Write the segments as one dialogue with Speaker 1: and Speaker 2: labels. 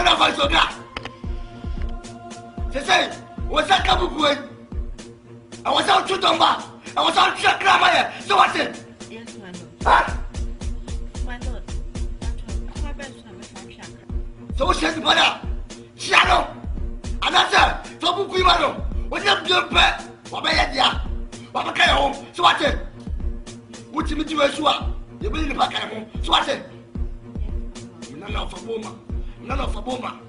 Speaker 1: One of us, say, was that couple good? I was out to Tomba. I was out to Grandma. So what's it?
Speaker 2: Yes, my lord.
Speaker 1: Huh?
Speaker 2: My lord. My best friend.
Speaker 1: So what's it, brother? Shadow. Another. So who we want? What's up, your pet? What may I do? What am I home? So what's it? What's it to us? You bring the back at home. So what's it? None of a woman. None of a woman.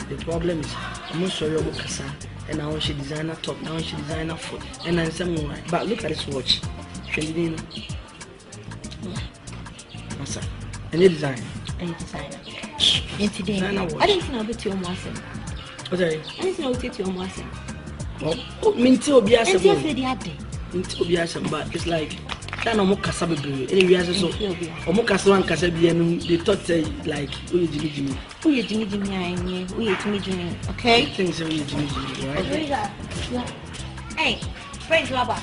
Speaker 3: The problem is, I'm not sure you're Kasa, and now she designer top, now she designer foot, and then some more. But look at this watch. Trending. What's up? Any design?
Speaker 2: Any designer. Today, I didn't know about your master.
Speaker 3: What are you?
Speaker 2: I didn't know about your master.
Speaker 3: Oh, Minto Biasa.
Speaker 2: Minto
Speaker 3: Biasa, but it's like. That no more cassava baby. Anyway, as so, or cassava cassava, and they thought like, Jimmy.
Speaker 2: Okay?
Speaker 3: Things are Jimmy, right?
Speaker 2: Hey, French lover.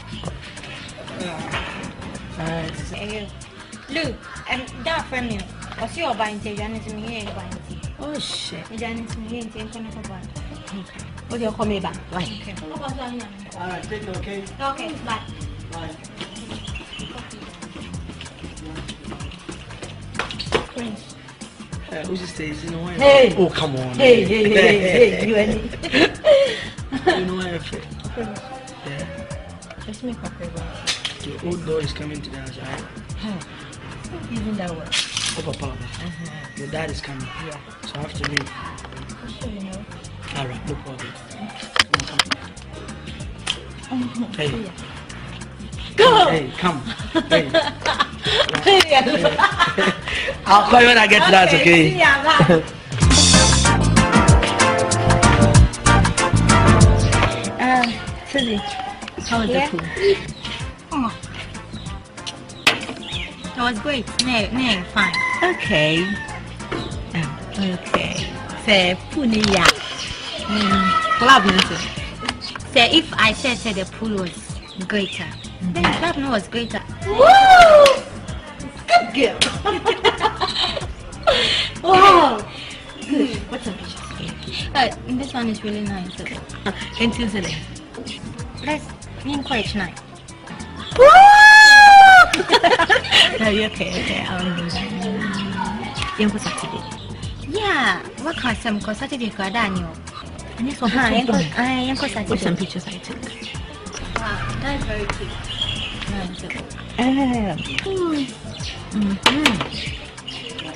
Speaker 2: Look, and that friend, what's your buying? Janet me here buying. Oh shit. Janet me here and can never buy. What do you call me back? Right.
Speaker 3: Alright, take it, okay?
Speaker 2: Okay, bye.
Speaker 3: Bye. Who's stays? You know why?
Speaker 2: Hey!
Speaker 3: Oh, come on.
Speaker 2: Hey, you and me.
Speaker 3: You know why I feel? Yeah.
Speaker 2: Let's make a favor.
Speaker 3: Your old door is coming to the house, right?
Speaker 2: Even that way.
Speaker 3: Oh, Papa. Your dad is coming.
Speaker 2: Yeah.
Speaker 3: So I have to leave.
Speaker 2: Sure, you know.
Speaker 3: Alright, no problem. Hey.
Speaker 2: Yeah. Go!
Speaker 3: Hey, come. Hey. I'll call you when I get to that, okay?
Speaker 2: Susie, how was the food? Oh. It was great. No, fine. Okay. Okay. Say, Punia. Club music. Say, if I said the pool was greater, then the club was greater. Woo! Good girl. Wow. Good. What's up, picture? This one is really nice. Can you see it? Let's quite tonight. Woo! No, you're okay. I'll do that. You go Saturday. Yeah. What kind of some Saturday for Daniel? And this one, I go Saturday. Some pictures I took. Wow, that's very cute.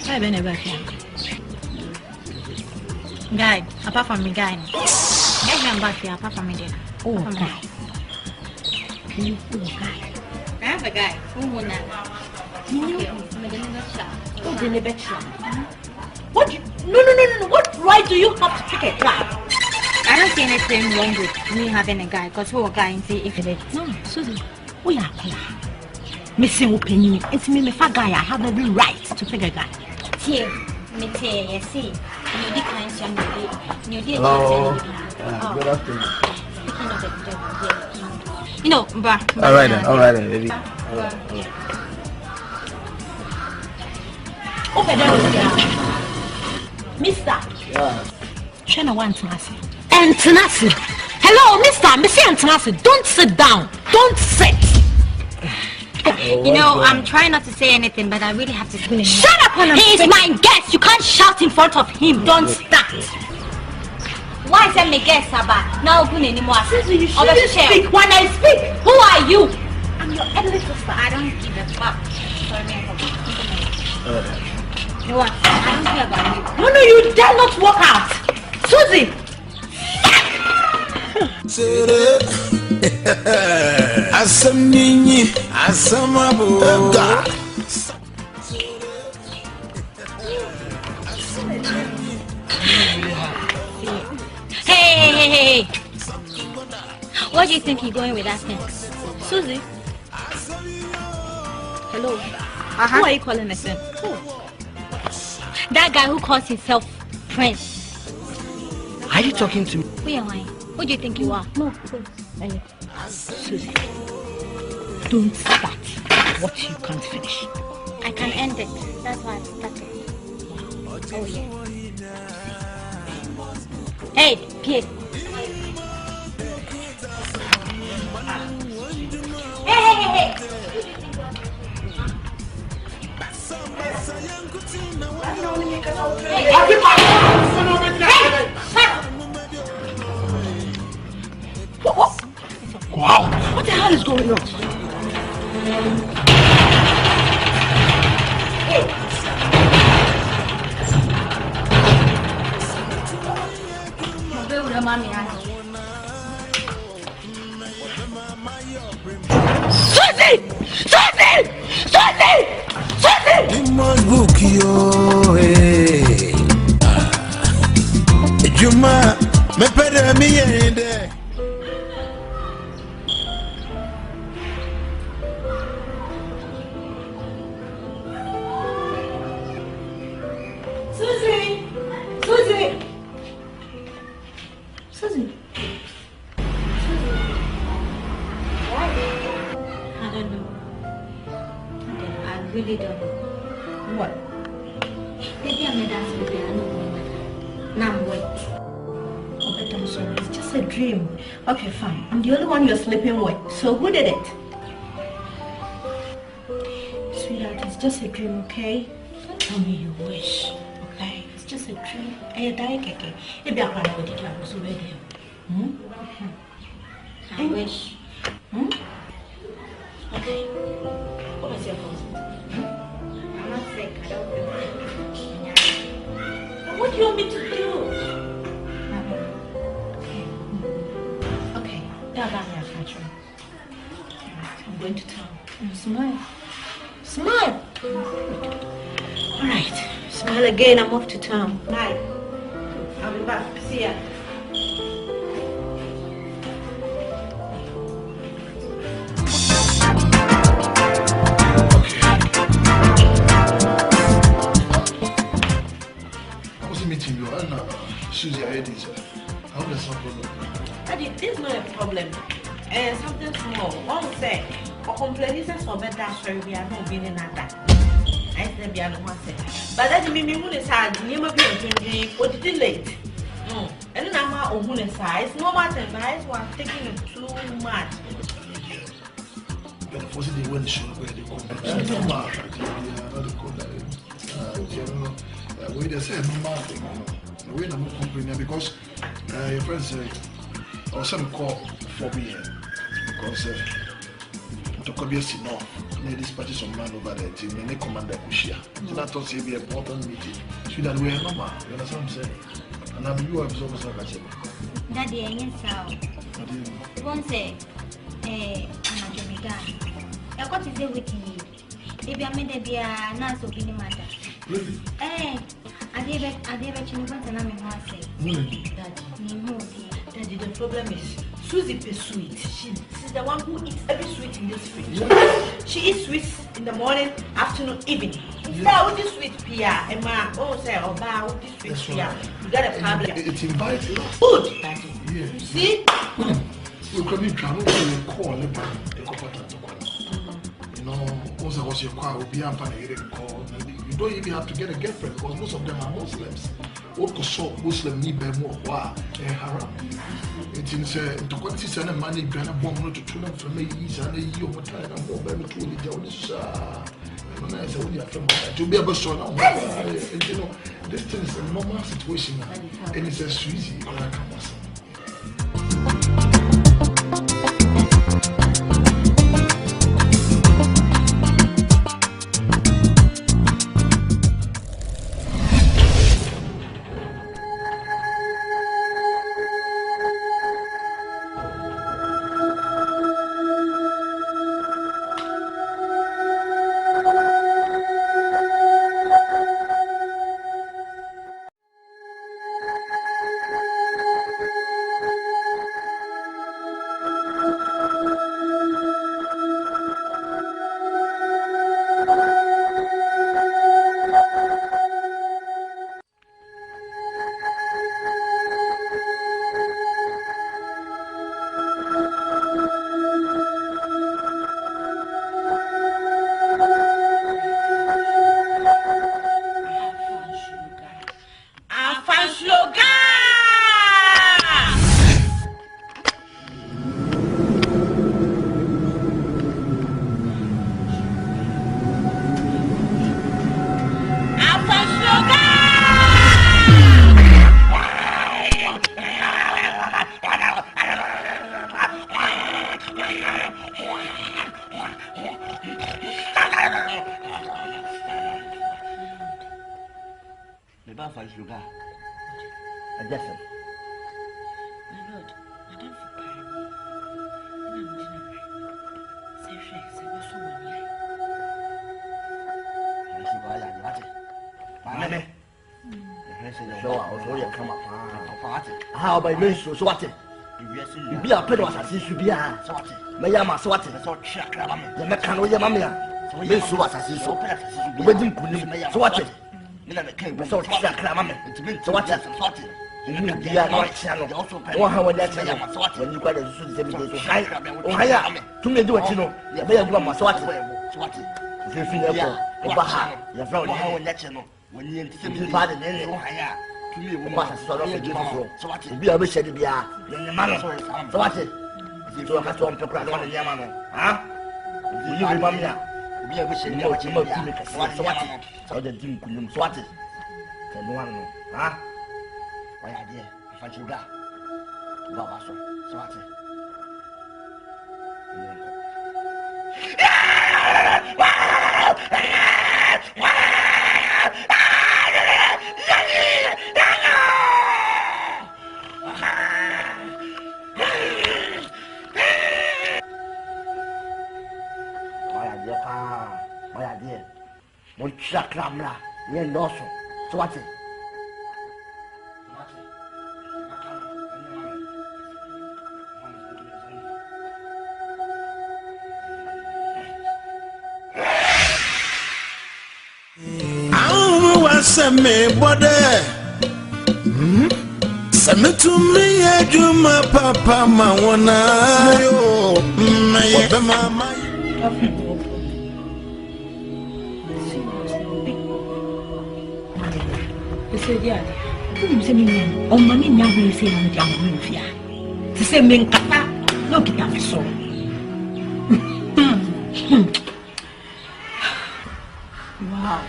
Speaker 2: I've been about here. Guy, apart from me, guy. Get me back here, apart from me there. Oh, guy. You guy. have a guy.
Speaker 3: What? No. What right do you have to pick a guy?
Speaker 2: I don't see anything wrong with me having a guy, because who a guy and see if it is.
Speaker 3: No, Susie, we are missing opinion. It's me, my guy. I have every right to pick a guy.
Speaker 2: Here, me say, you see, you did kind of
Speaker 1: Hello. Good afternoon.
Speaker 2: Speaking of the you know, but
Speaker 1: all right then, baby.
Speaker 3: Okay, there we go. Mister.
Speaker 1: Yeah.
Speaker 3: Chena one Tenasi. And Tenasi. Hello, Mister. Missy and Tenasi. Don't sit down. Don't sit.
Speaker 2: You know, I'm trying not to say anything, but I really have to say.
Speaker 3: Shut up, he is my guest. You can't shout in front of him. Don't start.
Speaker 2: Why is that my guest, Abba? Now, who anymore?
Speaker 3: You shouldn't speak when I speak. Who are you? I'm your elder sister.
Speaker 2: I don't give a fuck. Sorry, you what? I don't care about you.
Speaker 3: No, you dare not walk out. Susie!
Speaker 2: Hey. What do you think you're going with that thing?
Speaker 3: Susie? Hello? Who are you calling a friend? Who?
Speaker 2: That guy who calls himself Prince.
Speaker 1: Are you talking to me?
Speaker 2: Who am I? Who do you think you are?
Speaker 3: No, Susie, don't start what you can't finish.
Speaker 2: I can end it. That's why I started. Oh, yeah. Hey, Pierre. Hey.
Speaker 3: Wow! What the hell is going on?
Speaker 4: Juma, me pere mi yende.
Speaker 3: Susie.
Speaker 2: I don't know. I really don't know.
Speaker 3: What?
Speaker 2: Maybe I'm a dancer, maybe I know. Now I'm wet.
Speaker 3: Okay, I'm sorry. It's just a dream. Okay, fine. I'm the only one you're sleeping with. So who did it? Sweetheart, it's just a dream, okay? Don't tell me you wish, okay? It's just a dream. I die, okay? Maybe I'm going to go to the house already.
Speaker 2: I wish.
Speaker 3: Okay. What was your cause?
Speaker 2: I'm not sick. I don't feel sick.
Speaker 3: What do you want me to do? Okay. That got me a catcher. I'm going to town. Smile. Smile. All right. Smile again. I'm off to town. Bye. I'll be back. See ya.
Speaker 1: Meeting you and Susie already, sir. I hope there's no problem.
Speaker 3: Daddy, this is not a problem. Something small. One say, or complaints for better, sorry, we are not being in that. I said, be on one set. But that means moon is hard, you may be or delayed. No, and then I'm out of moon size. No matter, my eyes were taking it too much.
Speaker 1: But of course, they went to show where they come back. We just said no matter. We don't complain because your friends say, or some call for me because to come here, no, near this party, some man over there, and they command the Kushia. So that was a very important meeting. So that we are normal. You understand what I'm saying? And I'm you have almost like I said.
Speaker 2: Daddy, I ain't so. Won't say, I'm a Jamaican. I What is it with you? Maybe I made a beer, not so many matter.
Speaker 1: Really?
Speaker 2: Eh, I did it, you want to know me what I say.
Speaker 3: Daddy, the problem is Susie is sweet. She's the one who eats every sweet in this fridge. She eats sweets in the morning, afternoon, evening. Instead of this sweet Pia, and my say, oh, bow, this sweet Pia, you got a problem.
Speaker 1: It invites us.
Speaker 3: Good, Daddy.
Speaker 1: Yeah.
Speaker 3: You see?
Speaker 1: You can be trying to call it back. You know, most of us you call will be call. You don't even have to get a girlfriend because most of them are Muslims. What could so Muslim need be more haram? It is to quantity and money gonna bomb to tune up from me and you over time and more baby to the Jones. To be able to show now, you know, this thing is a normal situation and it's a easy.
Speaker 5: How by me so what? You be a pedal as I should be a swat. Mayama swat, the mechano Yamamia. Me so what I see so. The wedding couldn't swat it. So clamam, so what? You be a white channel. Also, how that when you got a suit high. Oh, higher. To me do it, you know. You may have gone swat. If you feel Baha, your friend, how that channel. When you pardon any higher. So what? Be a wish to be a man. So what? So I have to unprepare one Yamano. Huh? You remember me? Be a wish to make a swat. So the dim couldn't swat it. No one, huh? Why, dear, if I should go. Baba, so what? Chakramla, you know so what?
Speaker 4: Me body. Send to me a juma papa mawana yo. Mama.
Speaker 3: On money now we say I'm going to to say men kata no kita so. Wow.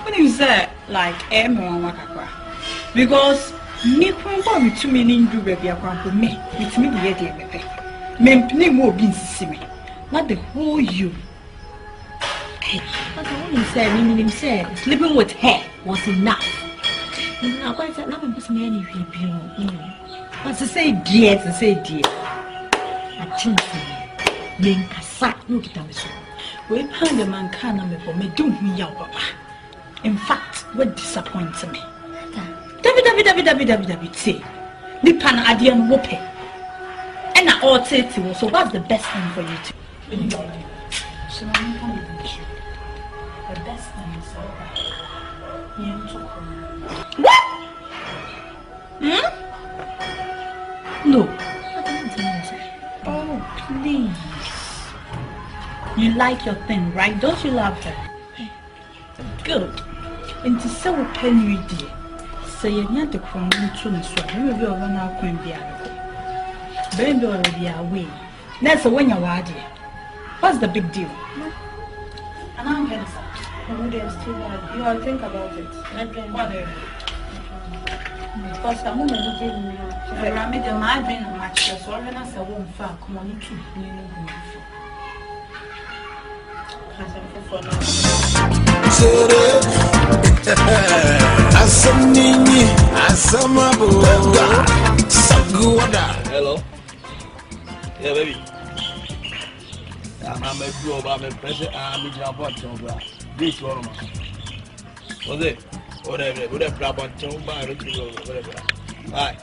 Speaker 3: When you say like because me kwamba with too many do baby akwampo me with me the idea me mpini mo bi nsisi not the whole you. But when he said sleeping with her was enough. I quite said nothing was many people. But to say dear, I think
Speaker 6: Yenkasa, no kitamiso. We pound the man can me for me, don't me yaw, papa. In fact, what disappoints me? David, say, Nipan Adian Wope. And I all say to you, so what's the best thing for you to do? So I'm coming to you. The best thing is what? No. Oh, please. You like your thing, right? Don't you love her? Good. And to say what pen you did, say you're not the crown to the sword. You will run out when they are baby already away. That's when you're ready. What's the big deal? And I'm going to say, you will think about it. Whatever. Because I'm going to give you a made a my brain match, so I'm going to say, won't far come on to
Speaker 1: hello. Yeah, baby. I'm a girl, but I'm a president. I'm a job. This one. What's it? Whatever. Grab on top. Whatever. Bye.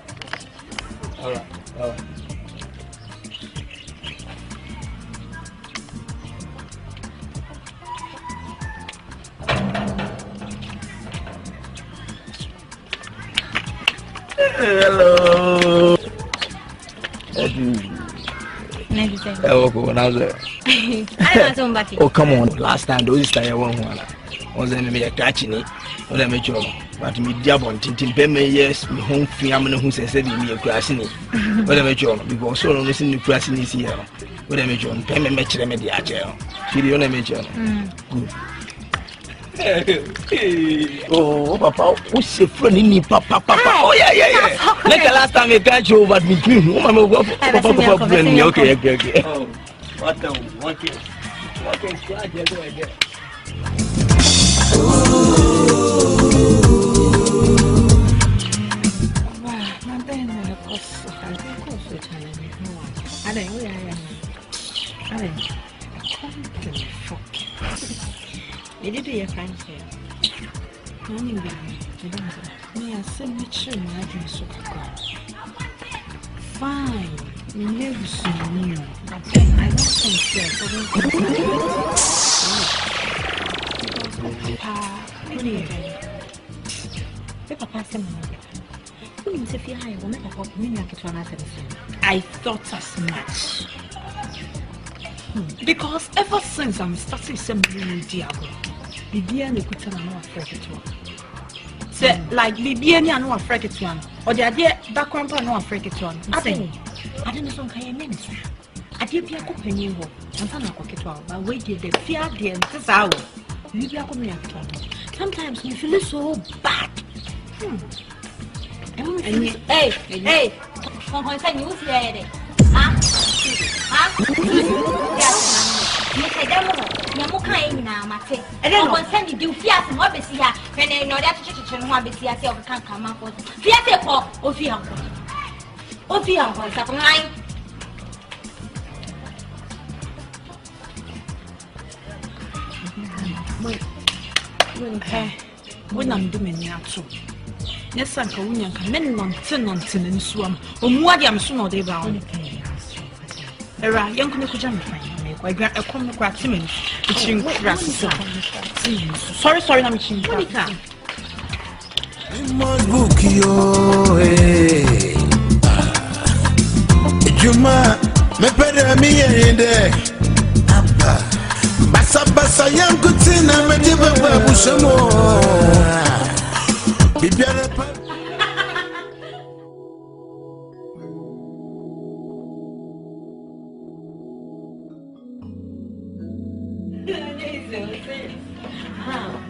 Speaker 1: All right. Hello. Oh, come on. Last time, those is one. Was enemy catching it. What I made you. But me, Diabon, Tintin, Pemme, yes, me home family who said me a grassing it. What I made you. Because so long listen to grassing this year. What I made you. Pemme match them at the agile. She the only major. Good. Oh, Papa, what's your friend in me, Papa? Oh, yeah. Like the last time you catch you, but me, Papa, okay. Oh, what is again?
Speaker 6: Did you find here? Morning, me a cemetery, my dream so fine. You never see you. But then I don't think I thought as much. Because ever since I'm starting something Diago, Bibian could tell me one. Say, like Bibian, I know a freaky one, or the idea background, I know a freaky one. I don't know some kind of minister. I did be a company, and some of it, but wait, the fear, the entire sometimes you feel so bad. Hey, from saying you see I don't want to send you fear from what is here, and I know that you know what is here, so can't come up with fear or fear. Oh, fear, what's up, mine? When I'm doing that, yes, I'm going to men nonsense and swam, or what I'm sooner they bound. Era, young Kujan, I got a comic cracksman, which sorry, I'm changing.
Speaker 4: Must book you, Juma, me better me in there. Basa young good thing, I'm a different Bushamo.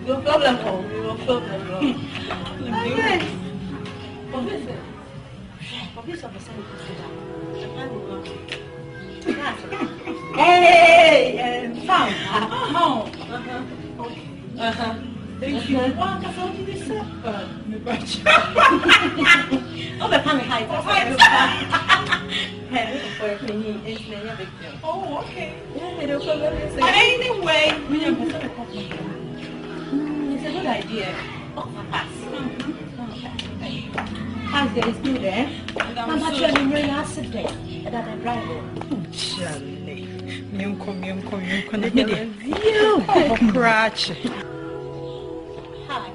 Speaker 3: No problem. Hey, found.
Speaker 6: Thank you. Wow, that's all you said. Oh, the family height. Oh, okay. Anyway, it's a good idea. How's the student? I'm actually very accident that I'm driving. Charlie, you come. Crutch. Hi.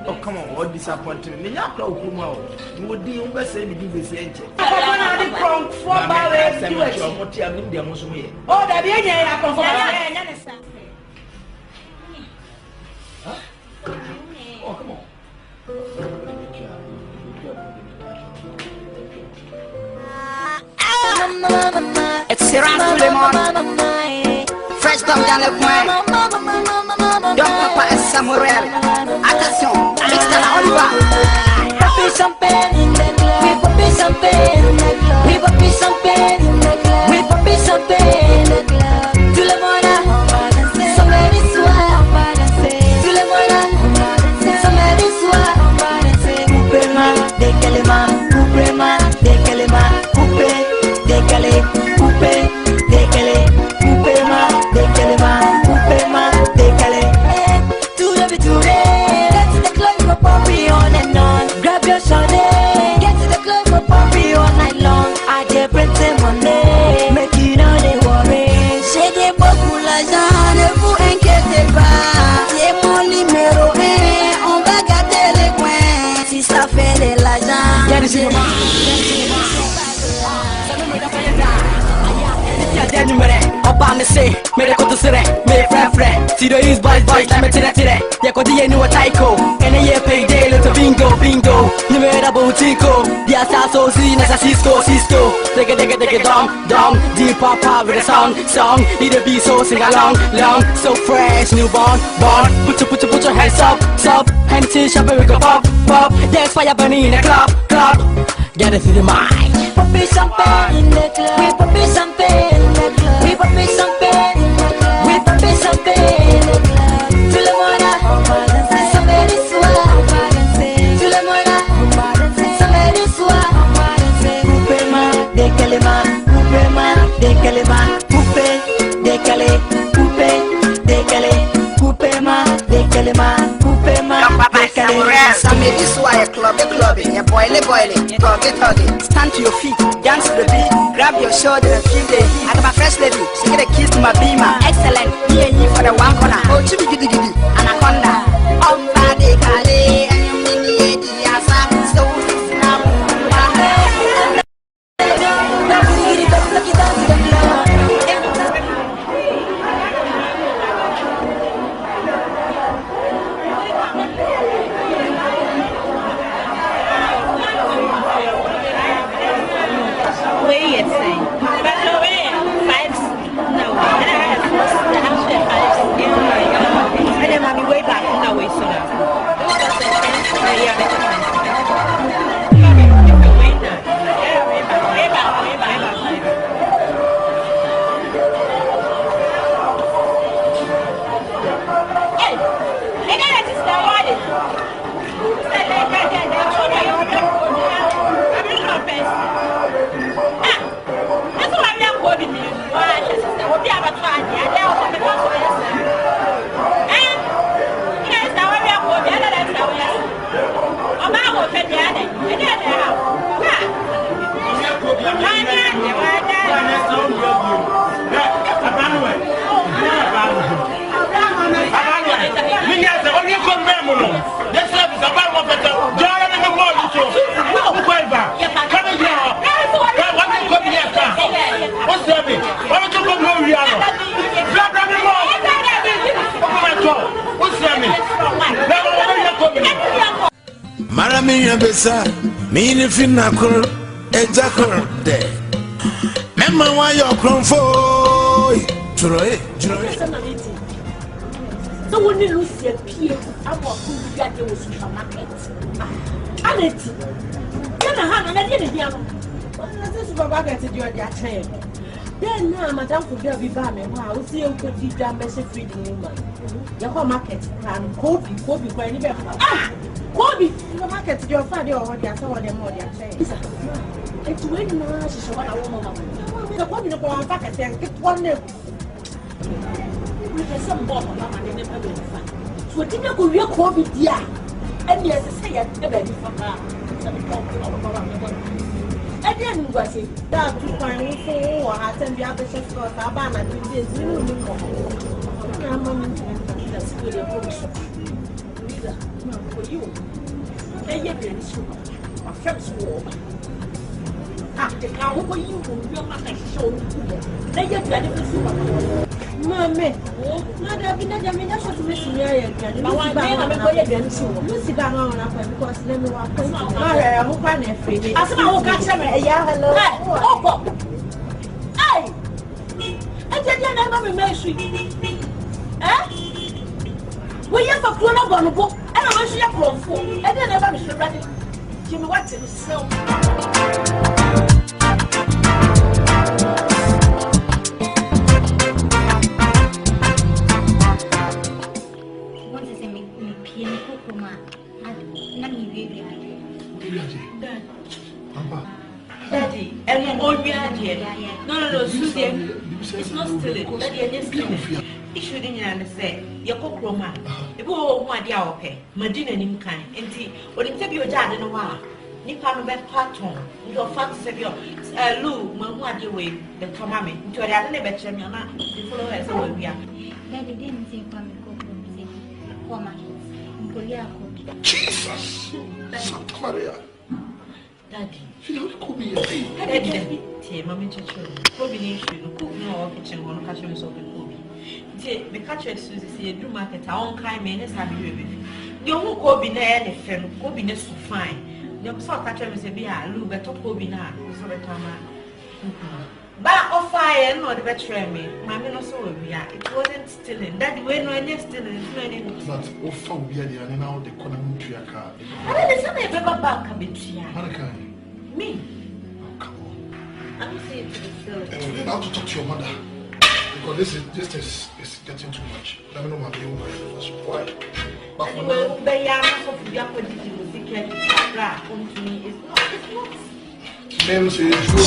Speaker 5: Oh, come on, what disappointing me? Nyarko, Kumawood. You would do the same thing with the ancient. Oh, that is oh, come on.
Speaker 7: It's Serwa Lemon. Fresh down down the point. Don't papa is Samuel. Attention, Mr. Oliver. Poppy champagne in the club. We poppy champagne in the club. We poppy champagne in the club. We poppy champagne in the club. Tout le monde somebody soir. Tout le monde somebody soir. Coupez-moi, décalez-moi, coupez-moi, décalez-moi, coupez, décalez, coupez, décalez, coupez-moi, décalez-moi, coupez-moi, décalez. Tout le touré, get to the club for poppy on and on. Grab your shawty, get to the club for poppy all night long. I get plenty money, make you know they worry. J'ai des beaucoup l'argent, ne vous inquiétez pas. C'est mon numéro 1, on va gâter les coins. Si ça fait de l'argent, Opa me say, me de koto sere, me friend. See the East boys, like me tire. Ya ko die nu a taiko, and a year payday, little bingo. You made a boutico, the assassin, see, Nasa Cisco. Take it, dumb, deep papa with a song. Need a beat so sing along, so fresh, newborn. Put your hands up, empty shop and we go pop. There's fire burning in the club. Get it to the mind. Poppy champagne in the club. We poppy champagne in the club. We poppy champagne in the club. We poppy champagne in the club. Tout le monde somebody soir. Tout le monde somebody soir. Coupez-moi, décalez-moi, coupez-moi, décalez-moi, coupez, décalez, coupez, décalez, coupez-moi, décalez-moi, coupez-moi, décalez. Some maybe swire clubbing, yeah, boiling, tuggy. Stand to your feet, dance to the beat, grab your shoulder and feel the heat. I got my first lady, she get a kiss to my beamer. Excellent, me for the one corner. Oh, chibi giddy, anaconda. Oh, body, kale, and you mini the asa. So, now,
Speaker 4: Maramia Bessa, mean if in Nakor, a jacker there. Memma, why you're cron for Troy.
Speaker 6: So when you lose your peer, I'm walking to get you with supermarket. And it's this supermarket is your train. Then now, Madame could be Bammy. Wow, see you could be damn messy feeding woman. Your whole market and Kobe, for any better. Ah! Kobe, your market, your father already has all them more than saying. It's when now she's what I want. The Kobe no go on back and get one name. With some bottle, Mamma, they never been fun. So didn't go real Kobe, dear. And yes, I say the baby for her. I didn't go see that to find for I send the other chef for Abana. This new that's good. Louisa, for you. They get really super. My friends war. After now, for you, you're not like show. They get ready for super. Maame, na da bi na da me da so to mesi ya ya ya. Ba wa me na me ko ye dem so. Lucy ba na na pa because let me wa ko. Ma re mo kwa na free. Asema wo ka che me ya hello. Oko. Ai. E je dia na ba me me su. We ya fa kro na bo no bo. E na ma su ya krofo. E dia na ba me su brade. Ji me what to sell. Daddy, and all we are here. No, Susie, it's not stealing. Daddy, I'm just stealing. It shouldn't understand. Your cockroma. You go one day, okay. Madina Nimkai, and tea, or in your dad in a while. Nippon bed patron, your fat savior, Lou, Mamma, dear way, the Tomami, to a other better, your man, the followers over here.
Speaker 2: Daddy didn't think for me,
Speaker 1: Jesus! Santa Maria.
Speaker 3: Daddy.
Speaker 1: She don't call me a
Speaker 3: Daddy, Mammy Churchill. Kobe nation, cook no kitchen, one catching so good Kobe. The catcher Susie, see a new market, our own kind men, as have you. The only Kobe there, the film, Kobe is so fine. The sort catcher is a beer, Lou, but Kobe now, so the time. Back of fire, no, the veteran me. Mammy, no, so we are. It wasn't stealing. That way, no, I'm stealing.
Speaker 1: But also, we are the now the economy to your car.
Speaker 3: I didn't say never back a bit. Me?
Speaker 1: Oh, come on.
Speaker 3: I'm saying to the film.
Speaker 1: Now to talk to your mother. Because this is getting too much. Let me know my bill. Why? But for now,
Speaker 3: the young of the upper secret to me is not.
Speaker 1: Men say it's true.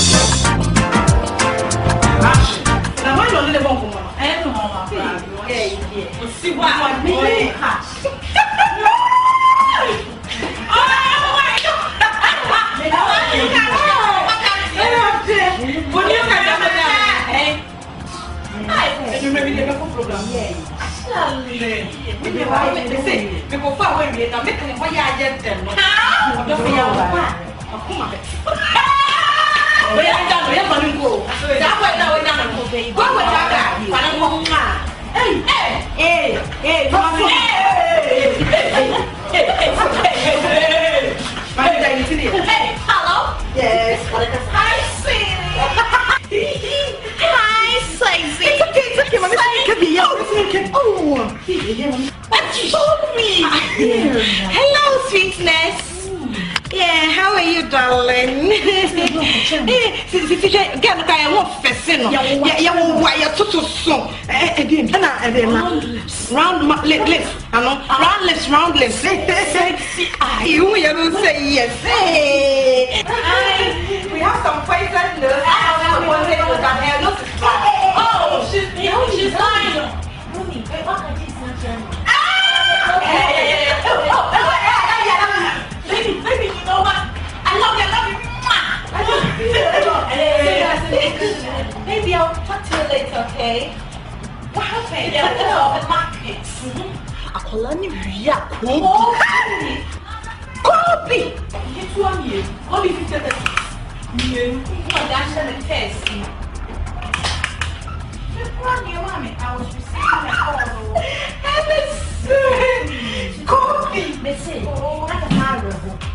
Speaker 6: Now, why don't you live on? I don't know. See what I mean? Hello? Yes. Hi, sweetie. Hi, Sexy. It's okay, Mommy. Oh, me. Hello, sweetness. Yeah, how are you, darling? Round lips. Sexy eye. You don't say yes. Hey. We have some poison. Oh, she's lying. Mommy, what are you saying? Baby, you know what? I love you. Baby, I'll talk to you later, okay? What happened? The market. Akolani Ria Kobe. Get one year. Kobe 50 days. You dash the test. Mommy, I was receiving a call. Kobe. Listen, that's a horrible.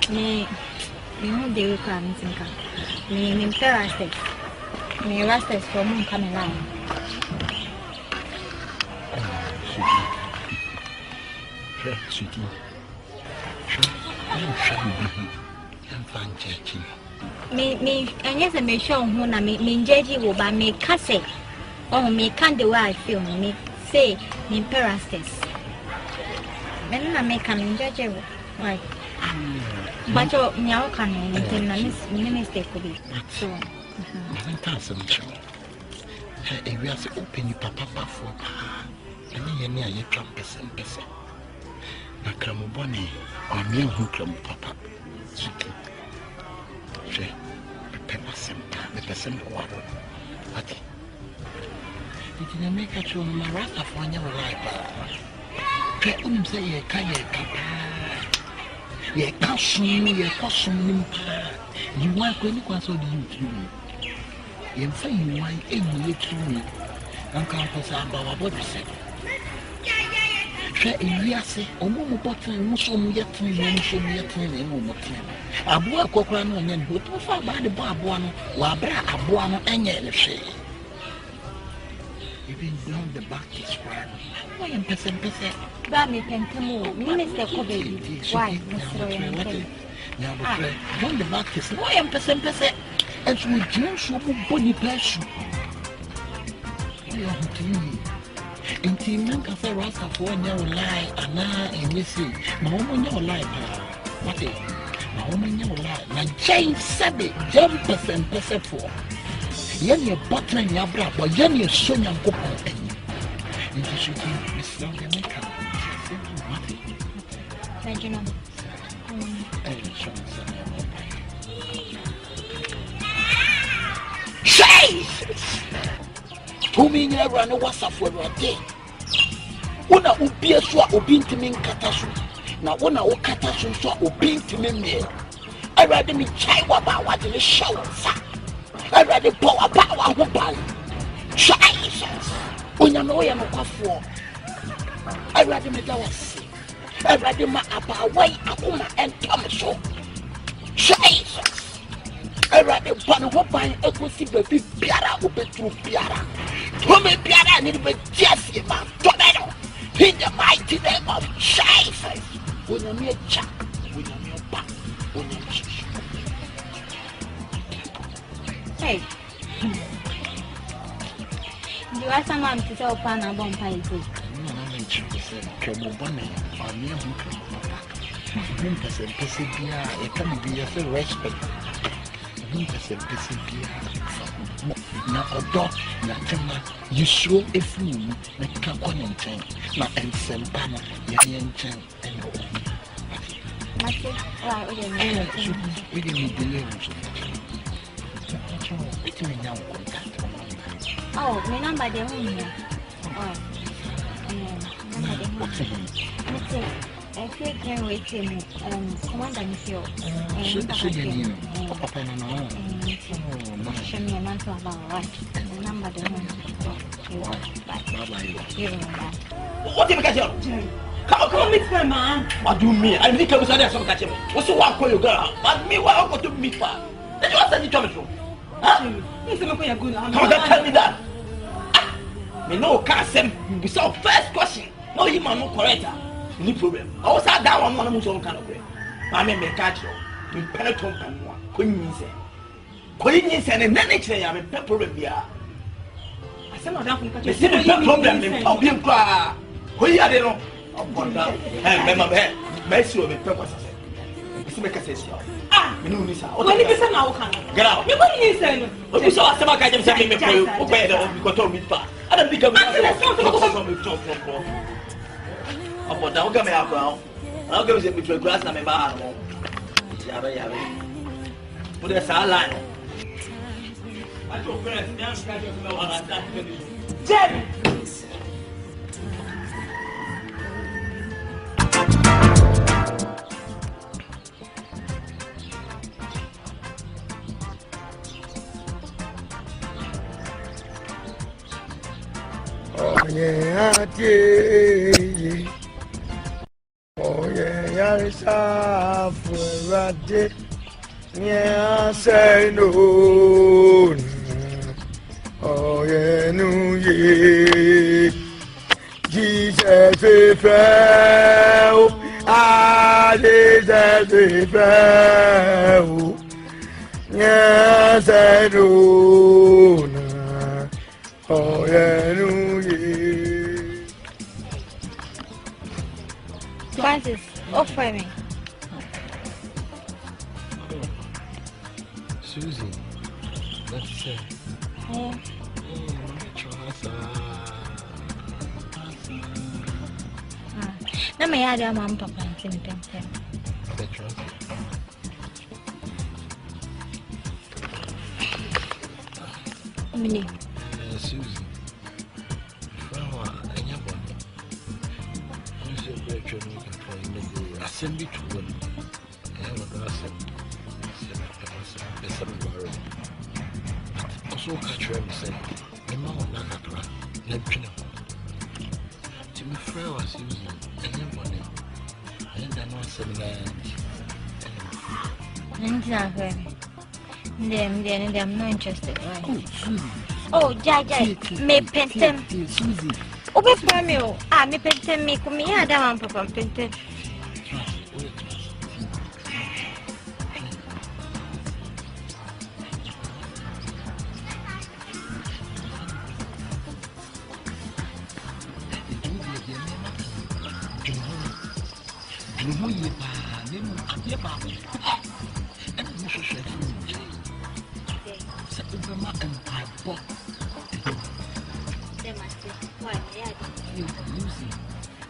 Speaker 2: Me who they will come me interested. Me rested for moon coming around.
Speaker 4: Sweetie.
Speaker 2: Me, and yes, I may show who I mean, Jeji will buy me cassette. Oh, me can't do what I feel. Me say, me parastes. Then I make come judge you. Why? But you now can mistake could be so.
Speaker 4: If we are so open, you papa for any near your trumpets and pesa. Na Kramoboni or me who cram papa. Sweetie. Prepare some time, the person who are. What? Did you make a show my rasta for your life? Can say you can't ye caution, ye caution, you want when you was all the you. You say you want any to me. Uncle Samba, what you said. Yes, Omo Botton, Mushum yet, and Abu Cocran and who too far by the Babuano, Wabra, Abuano, and Yellow. Even beyond the back is right. Why am person?
Speaker 2: Bami Pentamo, Minister Kobe. Why, Mr.
Speaker 4: Beyond the back is why am person, and we dream so bonny person. In team, Gafa Rasta for no lie, and now in missing. My woman, no lie, what is my woman, no lie? My Jane Sabby, 10% for. Yenny a butler in your bra, but Yenny a son and cook. And you should be Miss Langamaka.
Speaker 2: Reginald.
Speaker 4: Jesus! Who mean you run a what's up for a day? Una ubia swa ubintimin katasu. Now una o katasu swa ubintimin. I rather me chaiwa ba what in the shower. I rather power power. Jesus! Una no ya no for. I rather me that was. I rather my apa way akuma and Thomaso. Jesus! I rather pan what by a pussy baby piara or through piara. Tommy piara need to just in my tornado. In the mighty name of Jesus. When you're near Jack, when you're near back, when you're
Speaker 2: hey, you ask someone to tell Pana Bompire.
Speaker 4: No, Kramoboni, or near who can persevere, it can be a respect. Na odo na tema you show a fool na kakon nchen na ensemba na ye nchen eno
Speaker 2: Mate, why
Speaker 4: we didn't delay it me now contact.
Speaker 2: Oh, my number the one. Oh. Number the one. I feel can wait him commander Monsieur.
Speaker 4: So you papa no.
Speaker 2: Show me a man to about what? The number the one. Bye.
Speaker 1: What did you catch up? Come on, meet my man. What do you mean? I think I was there some catch him. What's the one call you girl? But me, what I got to meet for? Did you ask me coming from? Huh? Come on, tell me that. Me no can't send you so first question. No, you man no correct. No problem. I was at that one who's on kind of way. Maame me catch you. Me penetrate on one. Couldn't say and then it's a pepper beer. I said, Madame, you see the problem in talking cry. Who you are there? Hey, Mamma, Messi will be purpose. It's make a session. Ah, you know, Lisa. What is it now? Get out. You couldn't listen. What you saw, some kind of something for you. Obey the old meat bar. I don't think I'm going to talk from. About now, come out now. I'll go between grass and my bar. Put a salad. I told friends, Jerry!
Speaker 4: Oh yeah, yeah, oh yeah, yeah,
Speaker 5: Rade, yeah, say no. Oh, yeah, no, yeah. Jesus, we fell. Ah, Jesus, we fell. Yes, I know. Oh, yeah, no, yeah.
Speaker 2: Francis, offer me.
Speaker 4: Susie, that's it.
Speaker 2: Na me ya da mam papa ntim tem. Mini.
Speaker 4: Susie. Serwaa, enya boni. Susie be twa me ka twa me go. Asem bi to won. No do asem. Asem baro. Also catch him say, "Me ma wona kakra, na twene ho." Ti me Serwaa Susie, enya boni. Enda no asem na.
Speaker 2: I'm not interested. Right? Oh, Jai, me pentem.
Speaker 4: Susie.
Speaker 2: Oh, be for me. Me pentem me come here. That one, Papa, pentem.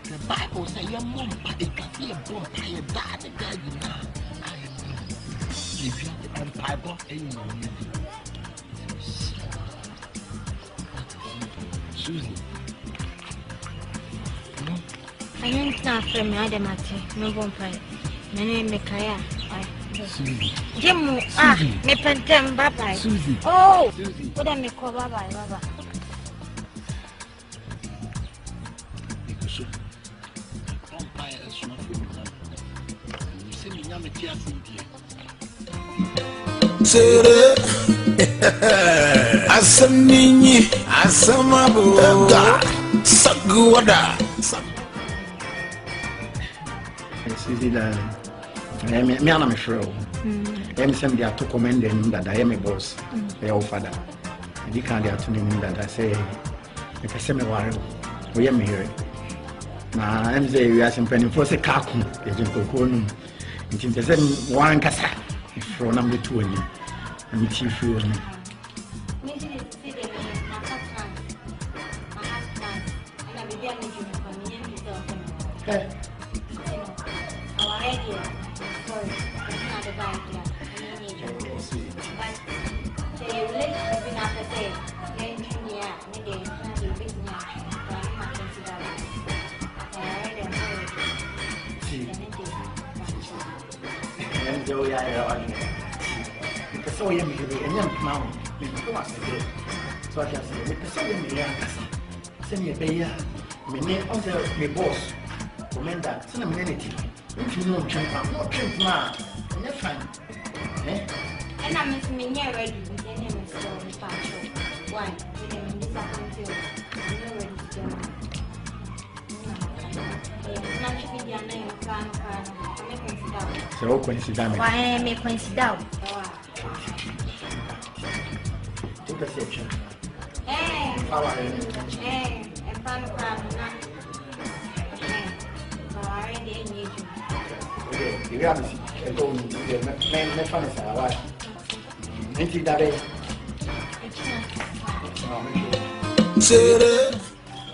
Speaker 4: The Bible says your mom, it can be a bomb, your dad, the guy you know. If you have the empire, Susie.
Speaker 2: I don't know if I'm not a matter. No vampire. My name is Kaya.
Speaker 4: Susie.
Speaker 2: Jim, me pentem, bye.
Speaker 4: Susie.
Speaker 2: Oh,
Speaker 4: Susie.
Speaker 2: what am I call bye?
Speaker 8: Sere Asamini Asamabu Saguada
Speaker 5: Susie, darling. Me and I'm sure. I'm saying they are to commend them that I am a boss, your father. And you can't get to name that I say, if I say me worry, we am here. Now, I'm saying we are some penny for the carcoon, agent Coconum. It is the same one cassa from number 2 and me chief you and me. So you may be a young man, so I can say, with the same young send me a bayer, me name on the boss, commander, send a minute. If you know, champ, not champ man, and you're fine.
Speaker 2: And I'm missing near ready with the name of the patrol. Why? We can miss up until I'm ready to go. Naturally, your name,
Speaker 5: so coincidentally.
Speaker 2: Why am I coincident?
Speaker 5: Take a section.
Speaker 2: How are you? And find a problem. I already need you.
Speaker 5: Okay, you have to go to the family. Why? Ain't you that way?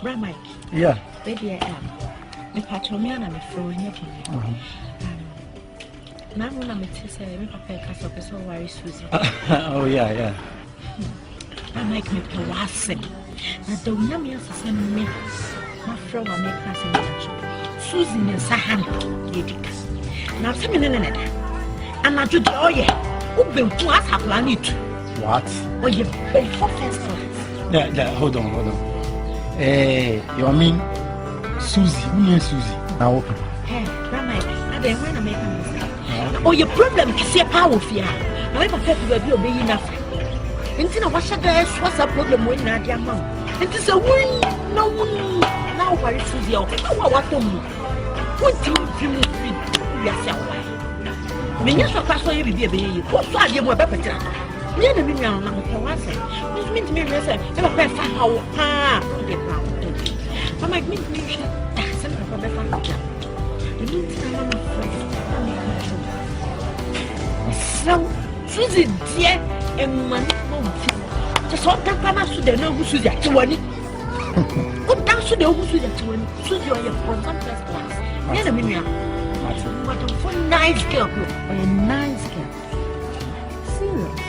Speaker 6: Bra Mike.
Speaker 5: Yeah.
Speaker 6: Baby, I am. The patronian and the throwing up. Now, when I'm a teacher, I make a pair of so worry Susie.
Speaker 5: Oh, yeah.
Speaker 6: I make me harassing. I don't know me as a same me. My friend will make us in the Susie and Sahan, Adinkra. Now, some in it. And I do the oil. Who built to us have planted?
Speaker 5: What?
Speaker 6: Oh, you before first class.
Speaker 5: Yeah, hold on. You mean Susie? Who is Susie? Now open.
Speaker 6: Hey, Grandma, I didn't want to make a mistake.
Speaker 9: or your problem to see a power of fear. No, if I felt to be obeying enough. Until I was a guy, what's a problem with Nadia Mom? It is a win, no one. Now, why is the what to me? What do you yourself? Many of us will be a baby. What's why you were better? Near the million on the Kumasi. Which means me, myself, never pay for how get round. But my meat mission, some of the family. The means I'm so, Susie, dear, and money. Just what that Pama should know who should get to one. What down should know who should get to one? Should you are from one first class? Near the million. What a nice girl, a nice girl. Serious.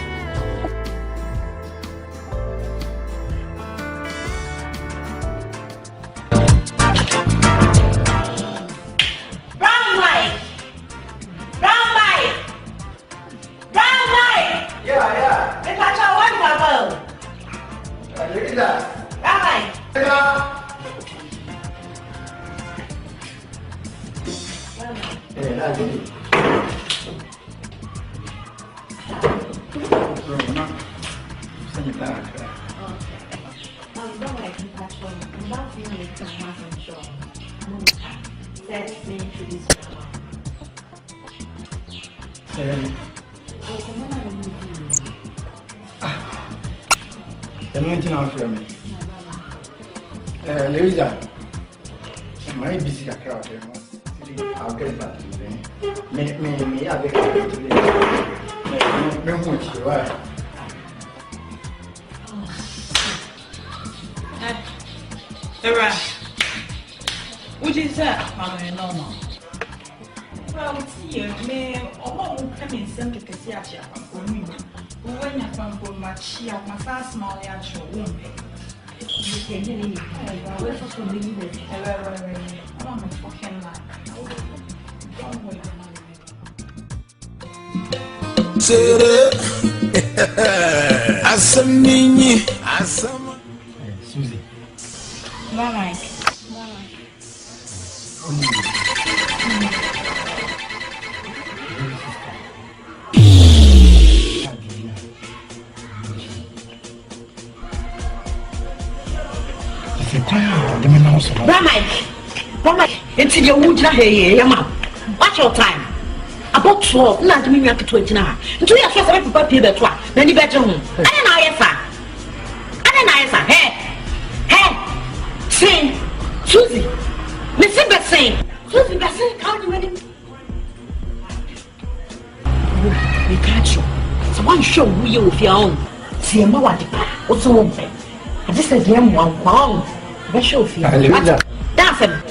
Speaker 5: Louisa, my busy crowd. I'll get back to you. May I get
Speaker 6: Serwa, which is that, Maame, normal. Well, see, may all come in some to Christiana for me. When you come for my chia, my fast small actual womb. You can believe it. I will also believe it. I'm a fucking lie. Don't wait.
Speaker 5: Susie.
Speaker 2: Mama.
Speaker 9: Mama, until you would not hear your mouth. Watch your time. About 12, not me up to 20 now. Until you have to pay the twat, then you better home. I don't know if hey, sing, Susie, Missy Bessie, Susie Bessie, can't you ready? We can't show. So one show we with your own. See a more what's all bad. I just said, I'm one pound. Let's show you. That's him.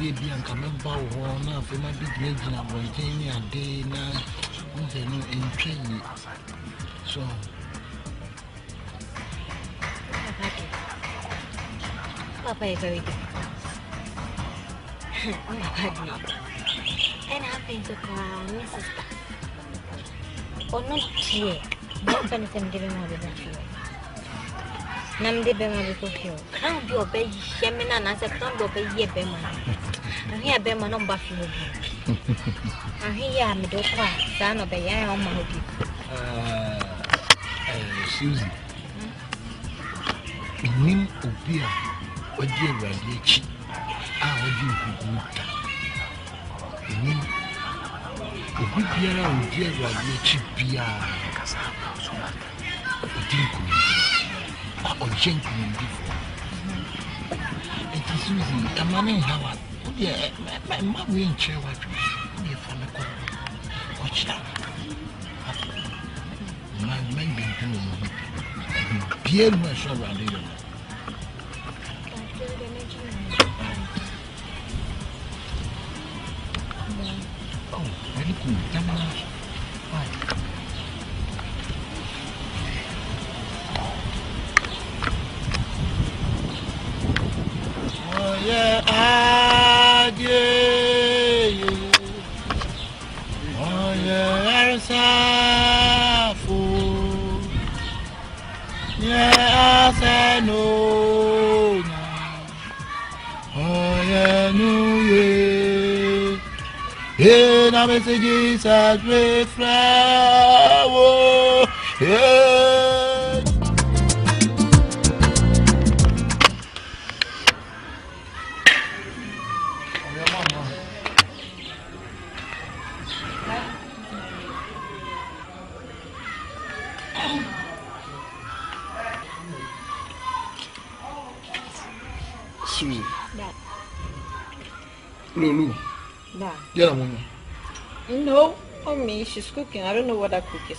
Speaker 4: Bianca member one for my big lady and one a day now in training. So
Speaker 2: Papa is very good. Oh my God, and I've been to call my sister. Or not here. Don't anything giving her the nephew. Namde Bema before you. Can't do a baby, Shemina, and as a can't do a baby, Bema. And here Bema number for you. I hear me do kwa sana be ya o ma hobi.
Speaker 4: Susie. Nim obi a odi awurade echi a odi okuta. Nim obi biara odi awurade echi bia kasa so na. Adinkra. A ojenku ndifo. It is Susie, a man in Howard. Yeah, my mother in chair what you from the corner. Watch that. My baby, Pierre, my son, oh, very cool. Oh, yeah, oh, yeah, yeah, I know. Oh, yeah, no, yeah. Yeah, now messages are great flower. Yeah. Susie.
Speaker 2: That.
Speaker 4: Lulu.
Speaker 2: That.
Speaker 4: Get a woman.
Speaker 2: No, for me, she's cooking. I don't know what that cook is.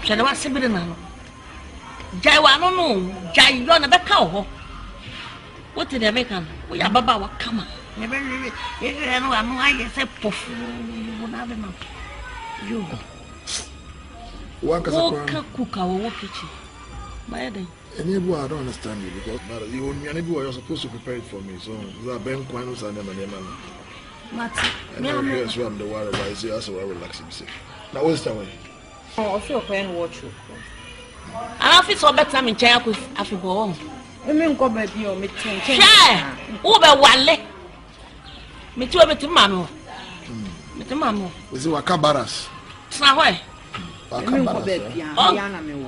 Speaker 9: So there was somebody now. Jai, I don't know. Jai, you don't have a cow. What did they make? We are Baba, come on. Never really. I know I say, Puff. You.
Speaker 4: One can
Speaker 9: cook our work kitchen. My day.
Speaker 4: Anyway, I don't understand you because you are supposed to prepare it for me. So that Ben Quanos and them and them. And I'm the water. I say, I will relax himself. Now, what's the way?
Speaker 3: Oh, I feel quite watch you.
Speaker 9: I feel so better in chair with Africa.
Speaker 3: I mean, go baby or me change.
Speaker 9: Share over one leg. Me too, me to Mamma. Me to Mamma.
Speaker 4: Was it Wakabaras?
Speaker 9: Snawa.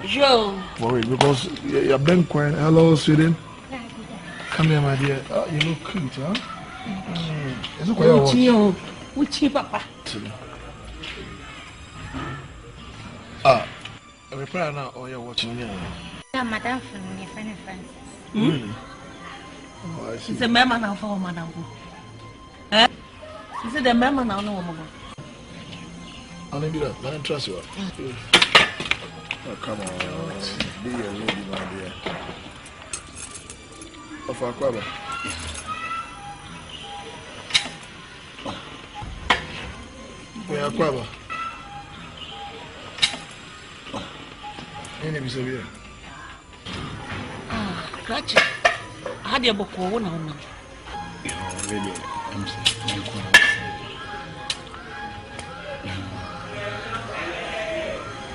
Speaker 4: Joe. Worry because you're Ben Quain. Hello, Sweden. Come here, my dear. Oh, you look cute, huh? Is it quite
Speaker 9: Uchi, Papa.
Speaker 4: Ah, repair now, or you're watching me.
Speaker 2: Yeah, Madame from your friend and friends.
Speaker 4: Oh, I see.
Speaker 9: It's a member now for Madame. Eh? Is it the member now? No, Mama.
Speaker 4: I'll do that. I don't trust you. Oh, come on. Be a lady, my dear. Of our quabber. We are quabber. Any is here.
Speaker 9: Ah, catch it. I had your book over now.
Speaker 4: Really, I'm saying.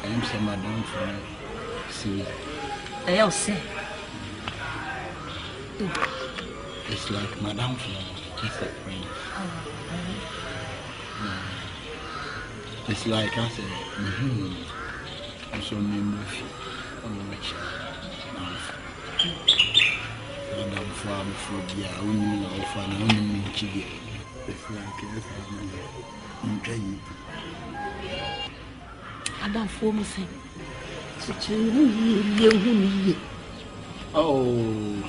Speaker 4: I'm saying, Madame, for see.
Speaker 9: I'll say.
Speaker 4: It's like Madame for just a friend. It's like I said, I'm so member of the mission. Madame for the Awuni or for an Awuni Chigi. It's like I'm trying.
Speaker 9: I don't fool me, say.
Speaker 4: Oh,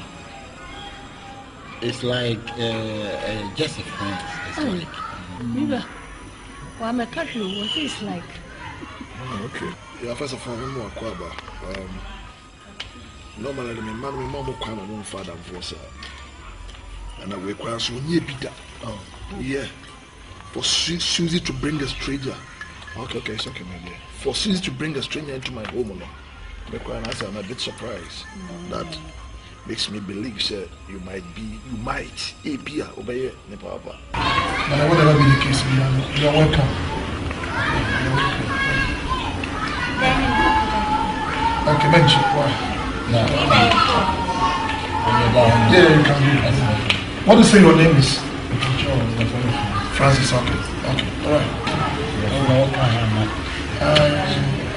Speaker 4: it's like just a friend. It's like.
Speaker 9: Well, I'm a country. What is like?
Speaker 4: Oh, okay. Yeah, first of all, I'm more Kwaba. Normally, my mom will come and father and voice. And I will cry so near Peter. Oh, yeah. For Susie to bring a stranger. Okay, it's okay, my dear. For Susie to bring a stranger into my home, I'm a bit surprised. That makes me believe, sir, you might, obey Nepapa. But whatever be the case, you're welcome. Okay, mention why? Yeah, you can do it. What do you say your name is?
Speaker 1: Francis, okay. All right.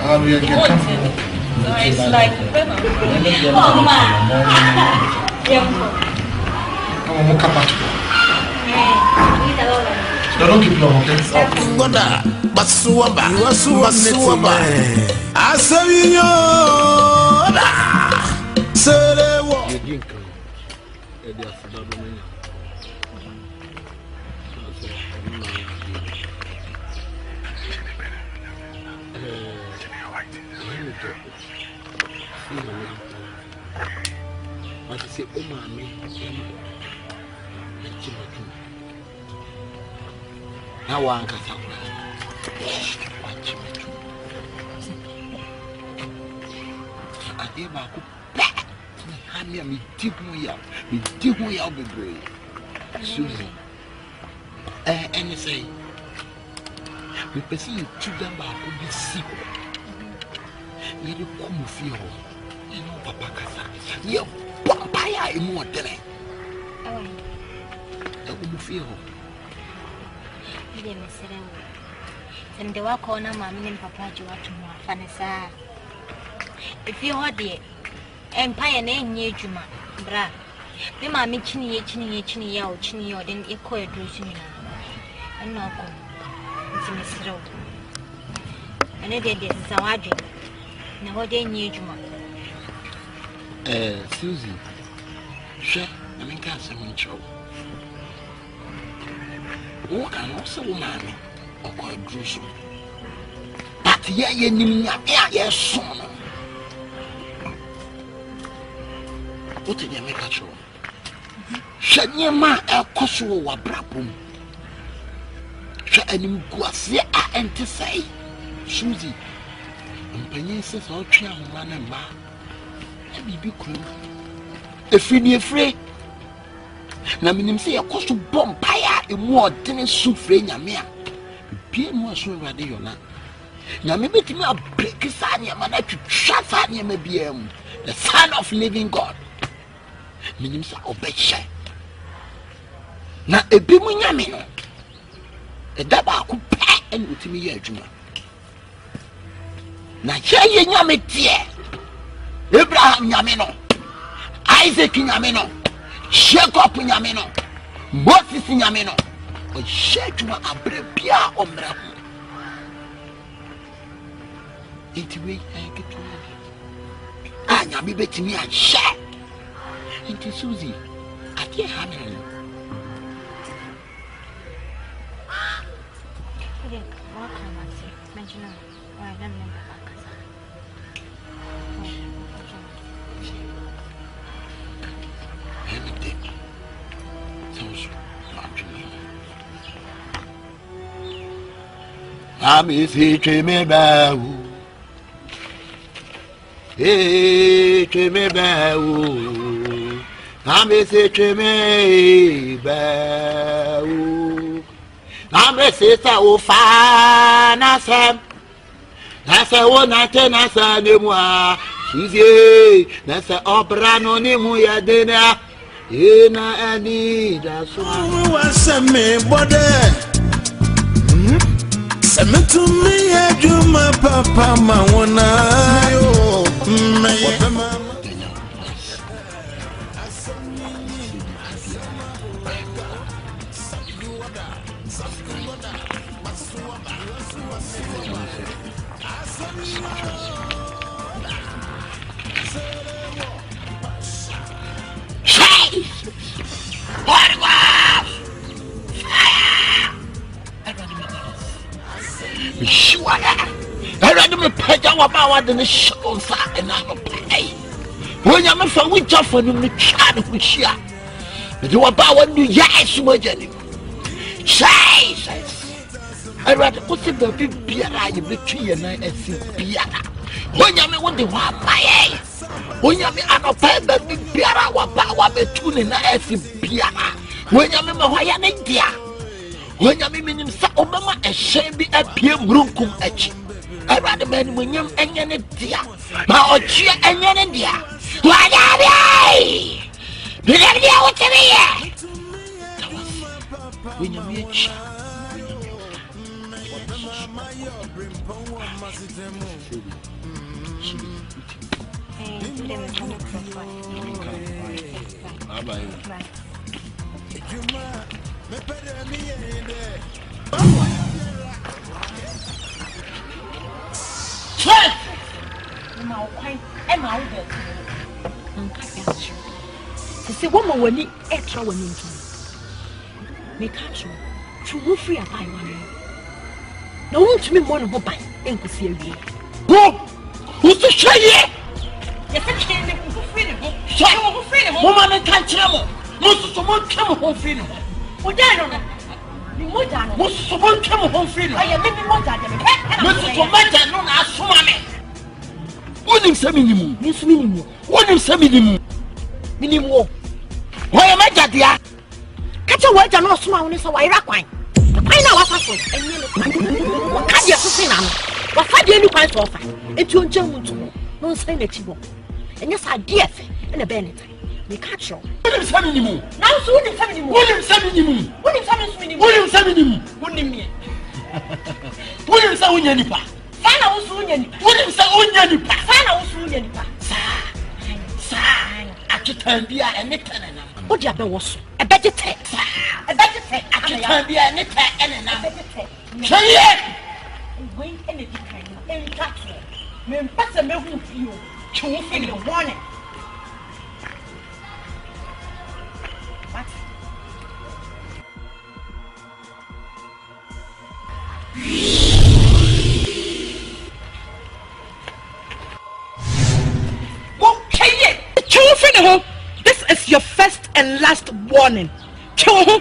Speaker 1: I'll be again.
Speaker 6: No, it's like
Speaker 1: Don't keep long, okay?
Speaker 8: Basuaba. Asabinyo. Serwa.
Speaker 4: What is it, Maame? Now one can talk. I gave my back. I mean, me dig me out the Susan. And say, we perceive to them back will be sick. You come feel, you know, Papa Casa. You Papaya immortal. I will feel.
Speaker 2: And the walk on a mammy and papa to watch more Fanessa. If you are the empire name near Juma, bra, the mammy chinny, or then you call it dressing. And no, it's Miss Road. And it is our dream. Now, they near Juma.
Speaker 4: Susie, shut, I mean, can't say me trouble. What can also Maame or quite gruesome? But yes, son. What did you make a show? Shanyama El Kosovo wa brabum. Shanim Guasia and to say, Susie, and Penny says, all tria man and ma. Let me be cool. If you need free. Na minim say yakoso bompaya emu odene sufre nyame a bie mu aso awade yona nyame betimi a break sanya ma na twitwa sanya ma bia mu the son of living God minim sa obehye na ebi mu nyame no eda ba ko pa en utimi ye adwuma na ye nyame tie Abraham nyame no Isaac nyame no Jacob nyameno Moses nyameno o sheduma abrebia omra itiwe enketu nyame betimi a sha inti Susie atie hamel I'm easy to me bow. Hey, to me bow. I'm easy to me bow. I'm a sister of Fanasam. That's a one I tell us anymore. She's a that's a opera no name we are dinner. Ina ani that's one
Speaker 8: was a me body. To me, I do my papa, my one
Speaker 4: about the show and I'm a play. When I'm a fan, we jump for them, we try to push ya. But you about what you guys were getting. I rather put the big beer, I be tree and I see beer. When you want the one my when you are a pen, the big beer, what be tuning, I see beer. When you remember why I'm India. When you mean Obama and Shabby at Pierre Brunkum etch. I rather man when you're any dear. My old cheer and any dear. What are they? Did I know what to be? When you meet
Speaker 9: say woman when you extra when you make catch you to free a buy one. No one to me one who buy and could see a year. Go! Who's the shy? Yes, I can't for freedom. Show freedom. Woman can't travel. Most of someone come home freedom. What I don't know. Most of someone come home freedom. I am maybe more than most of matter known as Summame. What is a minimum? Miss Minimum. What is a minimum? Minimum. Why am I dear? Catch a word and no small is a white wine. I know what happened. What can you say now? What had you any point of it? It's your German to no sign that you want. And yes, I dear and a Bennett. We catch you. What is happening? Now, soon is happening. What is happening? What is happening? What is happening? What is happening? What is happening? Sana usunyani. What is happening? Sana usunyani. Sa. Akitambia enetanana. What you was a better text. A better text. Akitambia enetanana. A better text. Chaye. Wait any kind of any catch. Me passa me hu you. Chu feel the warning. What? This is your first and last warning. Okay.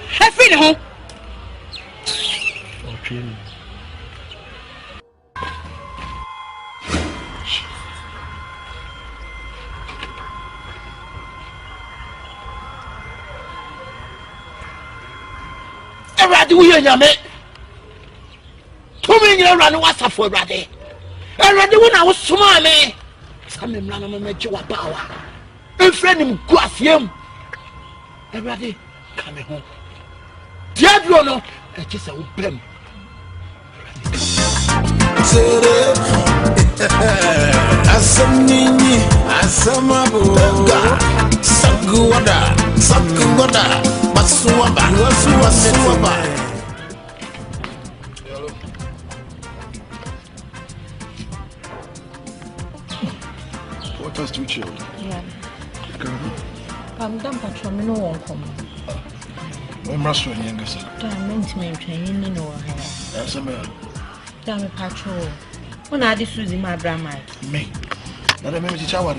Speaker 9: Everybody we hear me. Two minutes run what's up for everybody. Everybody when I was small me. Some men run on my power. A friend him guasium. Everybody coming home. Dear Bruno, I just a bem.
Speaker 8: Asamini, Asamabu, Saguada, Masuaba, Masuaba.
Speaker 4: What has two children?
Speaker 2: Yeah.
Speaker 6: I'm done patrol, no one come.
Speaker 4: I'm restaurant younger son.
Speaker 6: Damn, training, no one.
Speaker 4: That's a man.
Speaker 6: Damn, patrol. When I this was in my grandma.
Speaker 4: Me. That I remember the shower.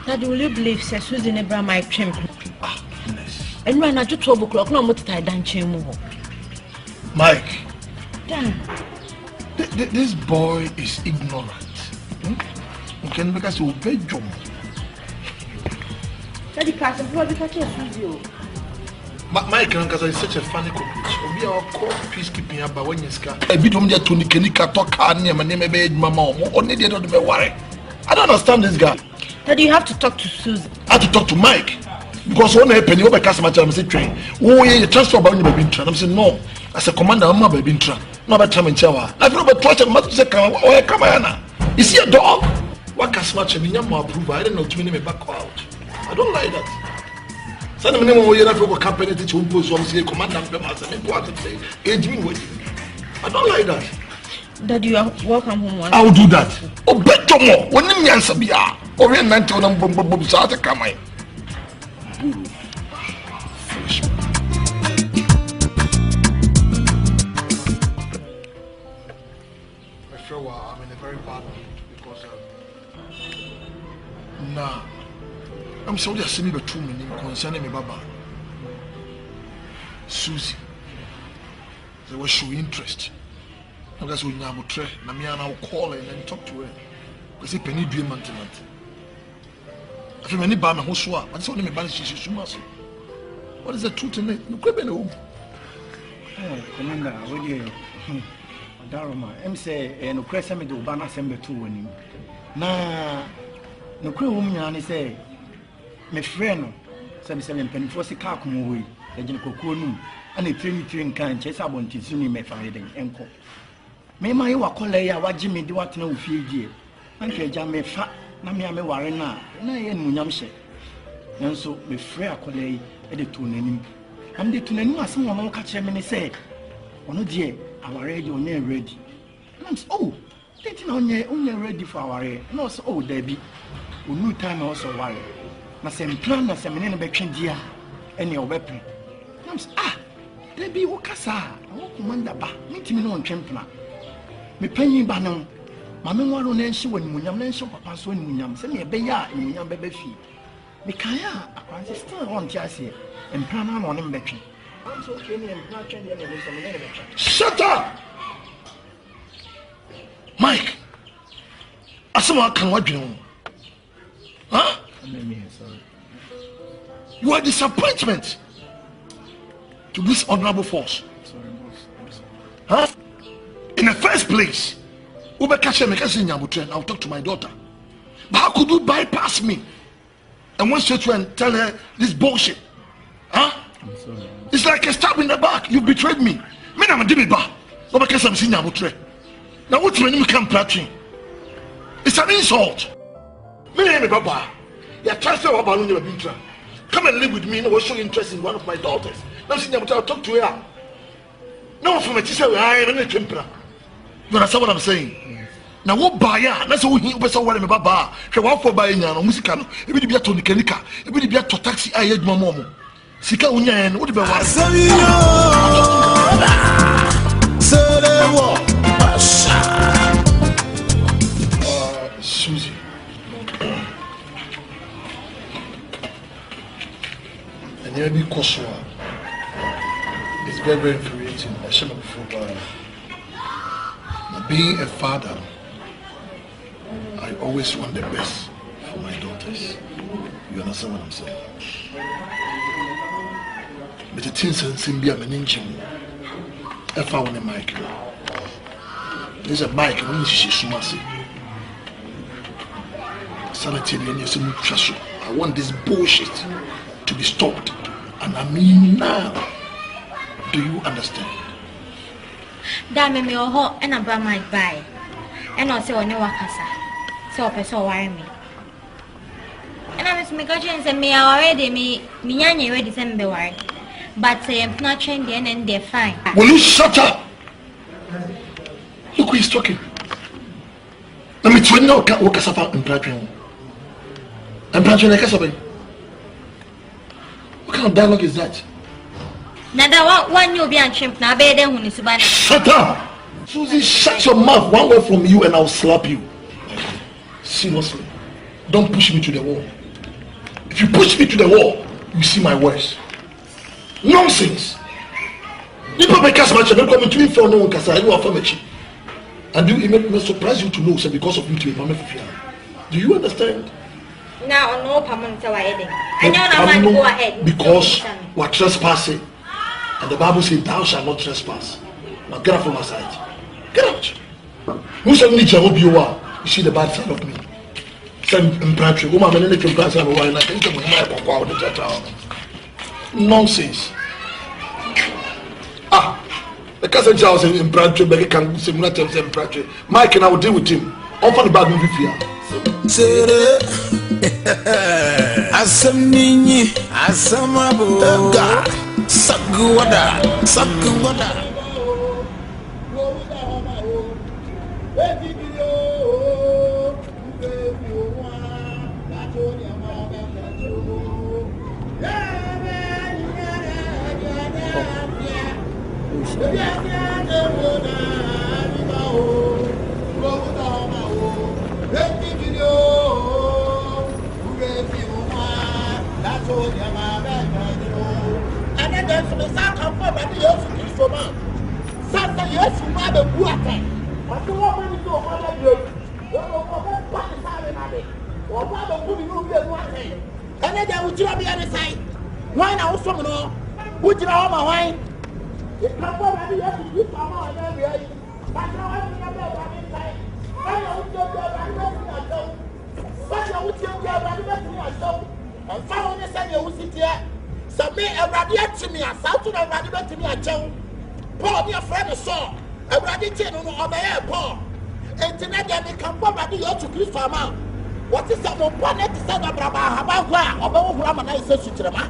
Speaker 6: That will you believe, says Susan and Bram, my trimp.
Speaker 4: Ah, goodness.
Speaker 6: And when I do 12 o'clock, no more to tie down chain.
Speaker 4: Mike.
Speaker 6: Damn.
Speaker 4: This boy is ignorant. Okay, because you obey John.
Speaker 3: Daddy Carson, what did I tell you?
Speaker 4: Mike, because is such a funny coach. We are called peacekeeping about when you scar. I beat him there to Nikanika talk near my name, Mama, only they don't worry. I don't understand this guy.
Speaker 6: Daddy, you have to talk to Susan.
Speaker 4: I have to talk to Mike. Because when I penny over customer time, I say train. Oh, yeah, you transfer about your baby train. I'm saying no. As a commander, I'm not baby train. No about time in shower. I've never touched a mother say, come on. Is he a dog? What customer chain? You more approval. I don't know to me back out. I don't like that. Send me name you have to company to impose on say commander them as an important say. I don't like that.
Speaker 6: Daddy, you are welcome home.
Speaker 4: I will do that. Oh, better more. When you answer be or when 90 on bomb start come in. Serwa, I'm in a very bad mood because nah. I'm sorry I see me but 2 minutes concerning me Baba. Susie. They were showing interest. I guess we now try. I'll call her and talk to her. Because he penny do a month. I feel many by my whole swap. But it's only me by she must. What is the truth in it? No crib no.
Speaker 5: Commander, what you Daroma, I'm say, no crescent me do banner send 2 winning. Nah, no crew woman, say. My friend, 77 penny for the car come away, the Jenko Kunum, and a train kind, chase I want to soon me find an encore. Me ma you akole ya waji me di watena wo fie die. Anke ja me fa na me ware na ye nunyam hye. Nanso me frɛ akole yi e de to nanim. Am de to nanim asem wo no ka kire me ne say ono die aware de onye ready. And oh, didn't onye ready for aware. No so oh there be. We new time also worry. Na sem plan na sem ne be twɛdia ene obɛpɛ. Nam ah, there be wo kasa. Wo komanda ba. Mitimi no ntwempena. Me panyin ba no. Maame nwaro na nhye wani munyam na nhye papa so wani munyam. Se ne be ya munyam bɛbɛ fi. Me kan ya akwanse still on ti ase. Empra na no ne mbɛtwe. I'm so okay me empra twɛn de ne some ne bɛtwe.
Speaker 4: Shut up! Mike, asema kan wadwene. Huh?
Speaker 5: Sorry.
Speaker 4: You are disappointment to this honorable force.
Speaker 5: Sorry, boss.
Speaker 4: Huh? In the first place, I'll talk to my daughter. But how could you bypass me and went straight to and tell her this bullshit? Huh?
Speaker 5: I'm sorry.
Speaker 4: It's like a stab in the back. You betrayed me. Me na madi me ba. Because I'm seeing Nyabutre. Now what's when you come platting? It's an insult. Me name Baba. You transfer Wabanu Bintra. Come and live with me and we'll show interest in one of my daughters. Now see Nyabutre, I'll talk to her. No from a teacher I am in a temper. You understand what I'm saying?
Speaker 5: Yes.
Speaker 4: Now what buy ya? That's what he was all Baba. She walk for buying no musicano. It will be a tonica. It will be a taxi I had my mom. Sika Unyan, what about Susie. And here be Kosua. It's very, very infuriating. I shouldn't before being a father, I always want the best for my daughters. You understand what I'm saying? But the things seem to be a engine. If I want a mic, there's a mic when you see Kumasi. Sanity, I want this bullshit to be stopped, and I mean now. Do you understand?
Speaker 2: Damn me or ho and a bra might buy. And also on your wakasa. So person worry me. And I was making and me already me Minyani ready December worry. But say I'm not changing and they're fine.
Speaker 4: Will you shut up? Look who he's talking. Let me tell you now what Kasafa and Bradley. And Bradley like Kasafa. What kind of dialogue is that?
Speaker 2: Nada one you be on chimp now better when it's bad.
Speaker 4: Shut up! Susie, shut your mouth. One word from you and I'll slap you. Seriously. Don't push me to the wall. If you push me to the wall, you see my words. Nonsense! You don't make us much and don't come to me for no one because I know a and it may surprise you to know so because of you to be Maame Fufia. Do you understand?
Speaker 2: Now no permanent wedding. I know now go ahead.
Speaker 4: Because we're trespassing. And the Bible says, thou shalt not trespass. Now get out from my side. Get out. Who said me to you are? You see the bad side of me. Nonsense. Ah, the cousin Charles in Bradford, but he can say nothing in Bradford. Mike and I will deal with him. Offer the bad movie here.
Speaker 8: Sere Asamini Asamabo Saguada Saguada.
Speaker 1: Why now from no? Would you know my wine? It's not what I do. You come on, but now I'm inside. I would go and follow the same you sit here. So me a radiate to me, a south to the radiate to me a joke. Paul, your friend, saw.
Speaker 4: Everybody chain on obey Paul. Internet they can probably go to Christiana. What is some planet to send about where or Brahman is such a drama?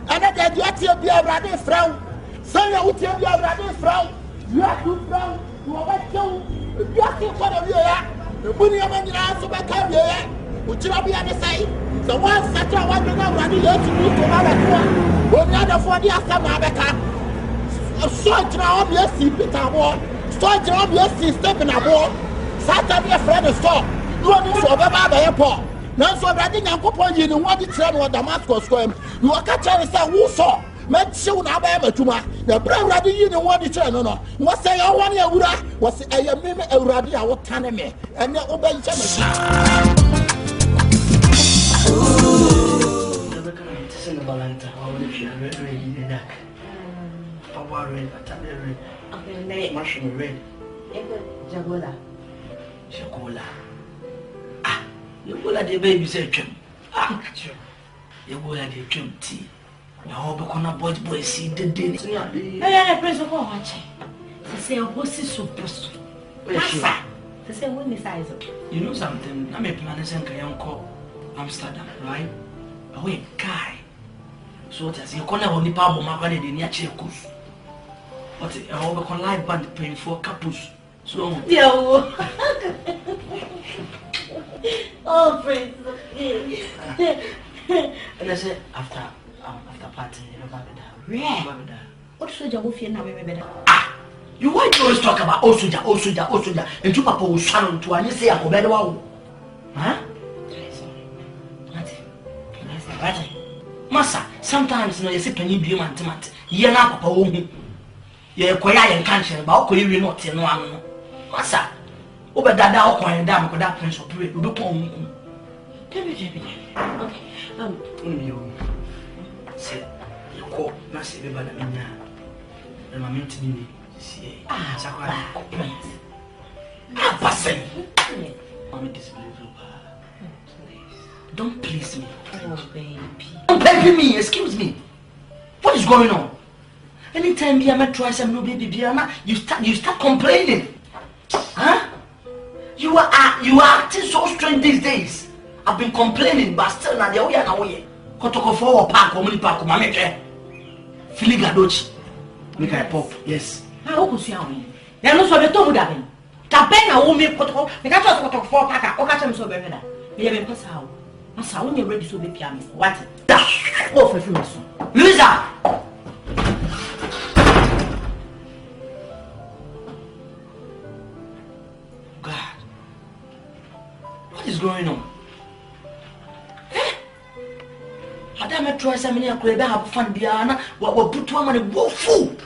Speaker 4: And then you are to be a ready frown. So you will be a ready frown. You are to frown. You are to you are to follow you. The money of the answer by carrier. Would you be on the side? So once such a one ready to move to another one. When the other for the Asante. So now you see Peter War. So now you see step in a ball. Saturday a friend of store. You are so bad airport. Now so I think I'm going to want to train what Damascus square. You are catching a who saw. Met soon about Tuma. The brand ready you know what the channel. What say I want you was a meme already our taname and the obey channel.
Speaker 5: Shakola. Ah, you will let the baby say chum. Ah, you will let the chum tea. You hope a boy see the dinner.
Speaker 3: Hey, Prince of watching. To say a bossy supposed to say when the size of
Speaker 5: you know something. I'm a plan and can call Amsterdam, right? Away, guy. So what as you call on the pub, my body in your checkus. What I hope a live band paying for capus. So,
Speaker 3: yo, oh, Prince.
Speaker 5: And I said, after party,
Speaker 3: What should you feel now?
Speaker 5: Ah, you why you always talk about Osuja, and two papa will shadow to and you say, I go better. Huh? Massa, sometimes you see penny be mantimat. You're not papa. You're quiet and conscious about you not in one. Massa, over that coin down with that prince of bread, we become.
Speaker 3: Okay,
Speaker 5: You say, you call massive about the mina. And my mint me, see, Sakura, prince. Ah, passing. I'm a disbeliever. Don't please me.
Speaker 3: oh baby.
Speaker 5: Don't baby me, excuse me. What is going on? Anytime you met twice and no baby, you start complaining. Huh? You are acting so strange these days. I've been complaining, but still not the way I know it. Kotoko for park or park, Maame. Feeling gadochi. Make a pop, yes.
Speaker 3: How could you have me? There are no so better than him. Tapena will make Kotoko, the cat of Kotoko for Paka, or catch him so better. We have a pass out. That's how you're ready to be piano. What? Oh, for you,
Speaker 5: Louisa! God, what is going on? Madam, I try some many crab have fun, Diana. What will put one on a woeful?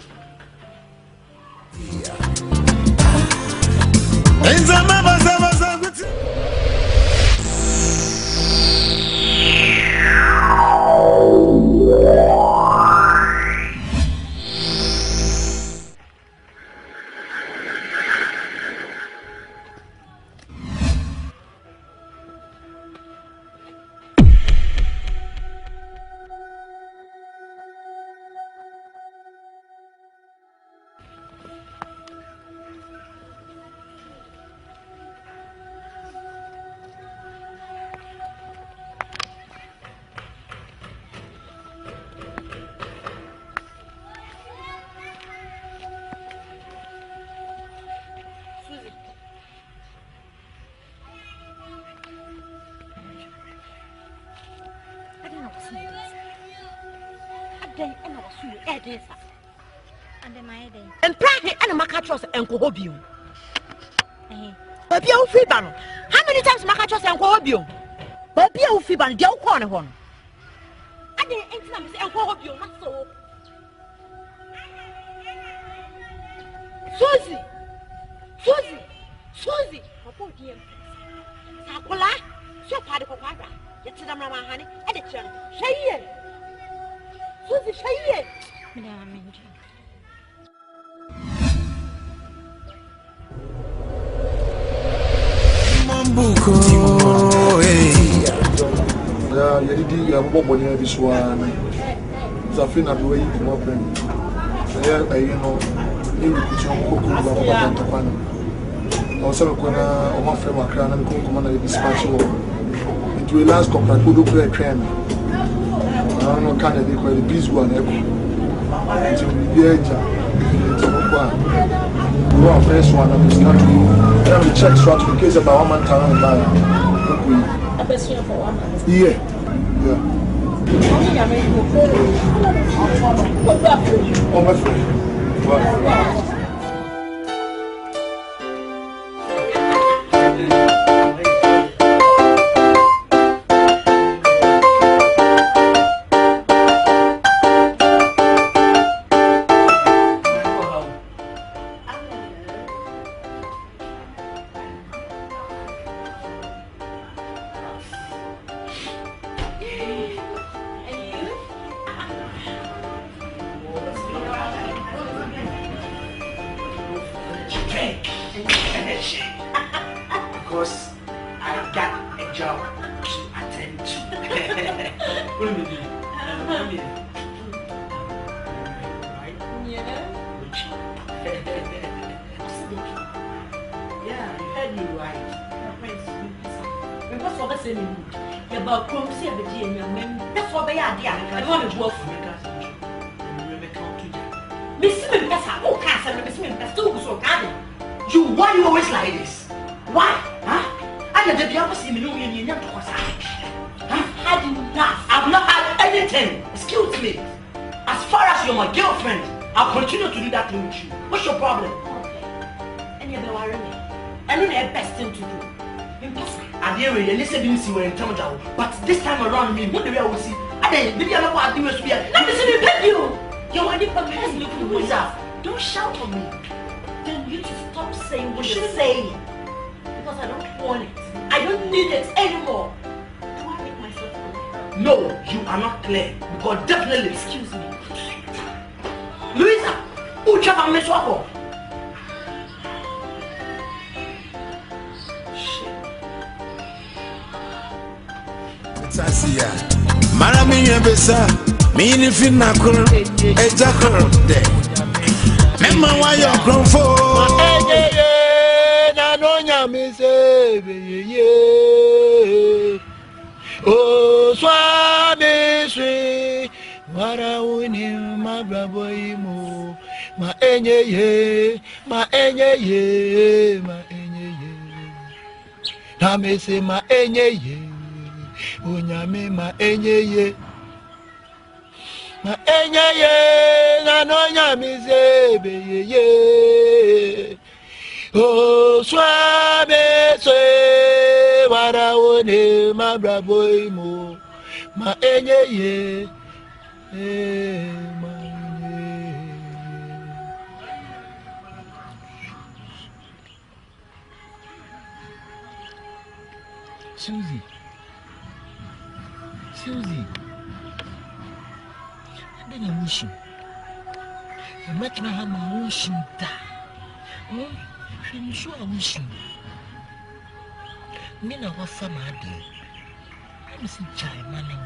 Speaker 9: And practically, and Macatros and Cohobium. But you Fiban. How many times Macatros and Cohobium? But you Fiban, Joe Corner one. I didn't and Cohobium, not so. Susie, oh dear. Sakola, so part of a quadra. Get to the Mama honey, and it's Shay. Susie, Shay.
Speaker 8: Mambuko, yeah, you did a bob on this one. Zafina, the way you come up, you know.
Speaker 10: you could also going to one frame of crown and command the dispatch into a last compact who do play a crime. I don't know, kind of the bees one echo. Until we get one first one of this country. Then we check swap in case about 1 month time and buy. Yeah. Oh, my friend.
Speaker 9: Why you always like this? Why? Huh? Had enough. I've not had anything. Excuse me. As far as you're my girlfriend, I'll continue to do that thing with you. What's your problem? Okay. And you're worrying me. I know the best thing to do. I dare you, listen to me when you but this time around me, what do I see? I didn't know what I do. Let me see me pet you. You're already permitted to do Louisa. Don't shout on me. Then you just stop saying what you're saying. Because I don't want it. I don't need it anymore. Do I make myself clear? No, you are not clear. Because definitely, excuse me. Louisa, who chapa me swap?
Speaker 8: Sasia, Marami Besa, meaning Finakul, a jackal day. Memma, why you're grown for?
Speaker 5: Nanonya Miss Oh, Swami Sri, what I win him, my brother, my enye, my enye, my enye. Name say my enye. Unyame ma enye na no nyame zebe ye o swabe se wara woni ma brabo imu ma enye ma Susie, I didn't wish you. I met my hammer, I wish you that. Oh, I'm sure I wish you. Nina was some idea. I'm some child manning.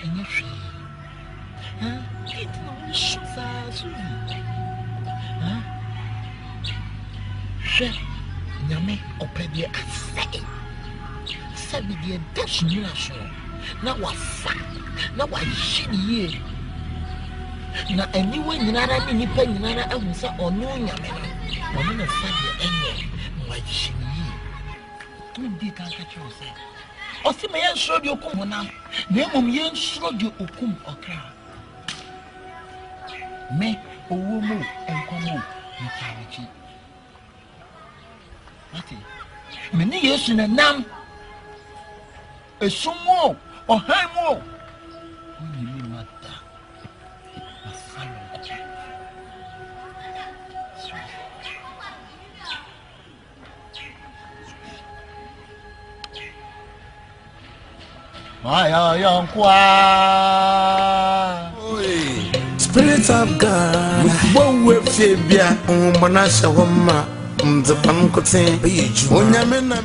Speaker 5: And you're free. Huh? It's no wish you, Susie. Huh? She, Yame, open your assay. Sabi the dash nation. Now what's that? Now what shit ye? Now anyway, Nana, any penny, Nana, I will say, or no, Yamena, or in a Sunday, any white shit ye. Don't be can't catch yourself. Or see my aunt showed you come on. Name yen showed you ukum or crowd. Me, a woman, and come on, you carry. What? Many years in a nam. A sumo or high more. You mean what that? My young
Speaker 8: Spirit of God, one way Fabia, Monasha Woma, the Pancotin, Onyamena.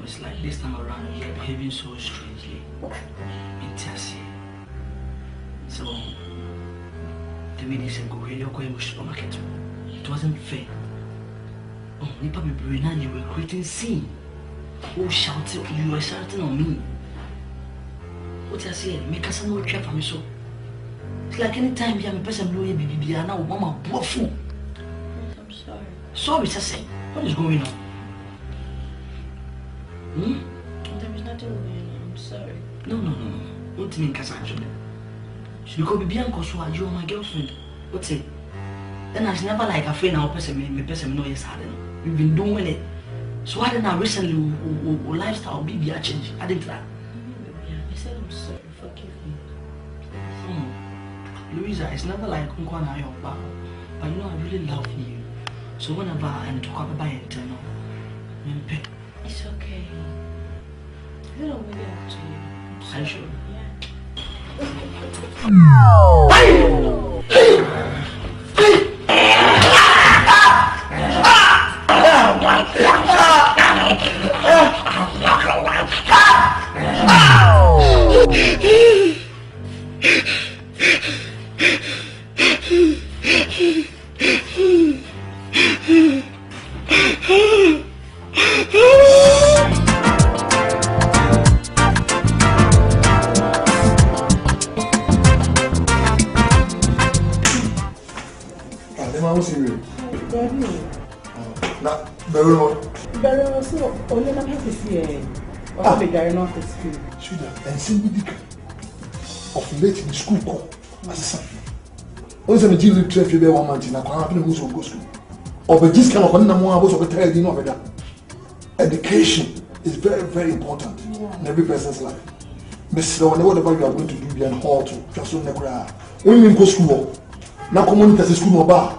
Speaker 9: It's like
Speaker 7: this time around you're behaving so strangely. So the way they said go really going to supermarket. It wasn't fair. Oh, Nipa Brina, you were creating scene. Oh, shouting, you were shouting on me. What I say, make us no trap for me so. It's like any time you have a person blowing baby and now mama buffo.
Speaker 6: I'm sorry.
Speaker 7: Sorry, Sase. What is going on?
Speaker 6: There is nothing going on. I'm sorry.
Speaker 7: No. What do you mean, Cassandra? She because baby uncle so are you my girlfriend? What's it? And I was never like a friend or person me person know yes harden. We've been doing it. So I now recently lifestyle be a change. Adinkra.
Speaker 6: I said I'm sorry. Forgive me.
Speaker 7: Louisa, it's never like Uncle and I but you know I really love you. So whenever I talk about internal,
Speaker 6: It's okay. I don't really have to you.
Speaker 7: Are you sure?
Speaker 10: Of late in the school call as a son. Once I'm a deal with 1 month in a corner who's on go school. Or but this kind of one was of a tired dinner of that. Education is very, very important in every person's life. Miss whatever you are going to do, be an hall to just on the ground. When you go school, now community as a school bar.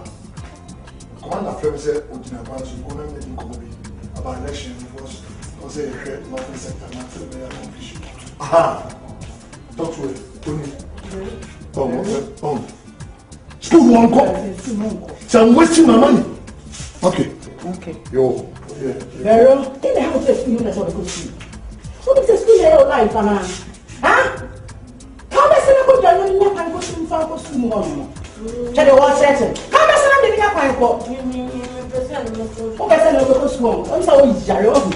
Speaker 10: Commander Flem said, what you about to go and in community about election was a nothing sector, not a confusion. Aha! Talk to it. Oh. School won't go. So I'm wasting my money. Okay. Yo. Yeah.
Speaker 9: Vero, then they have to test you as well go school. So this is school your life, Anna. Huh? How much I go down in your time go school for go school more? Tell you what certain. How much I dey in your time go? Oh, person no go school. On so is jare off.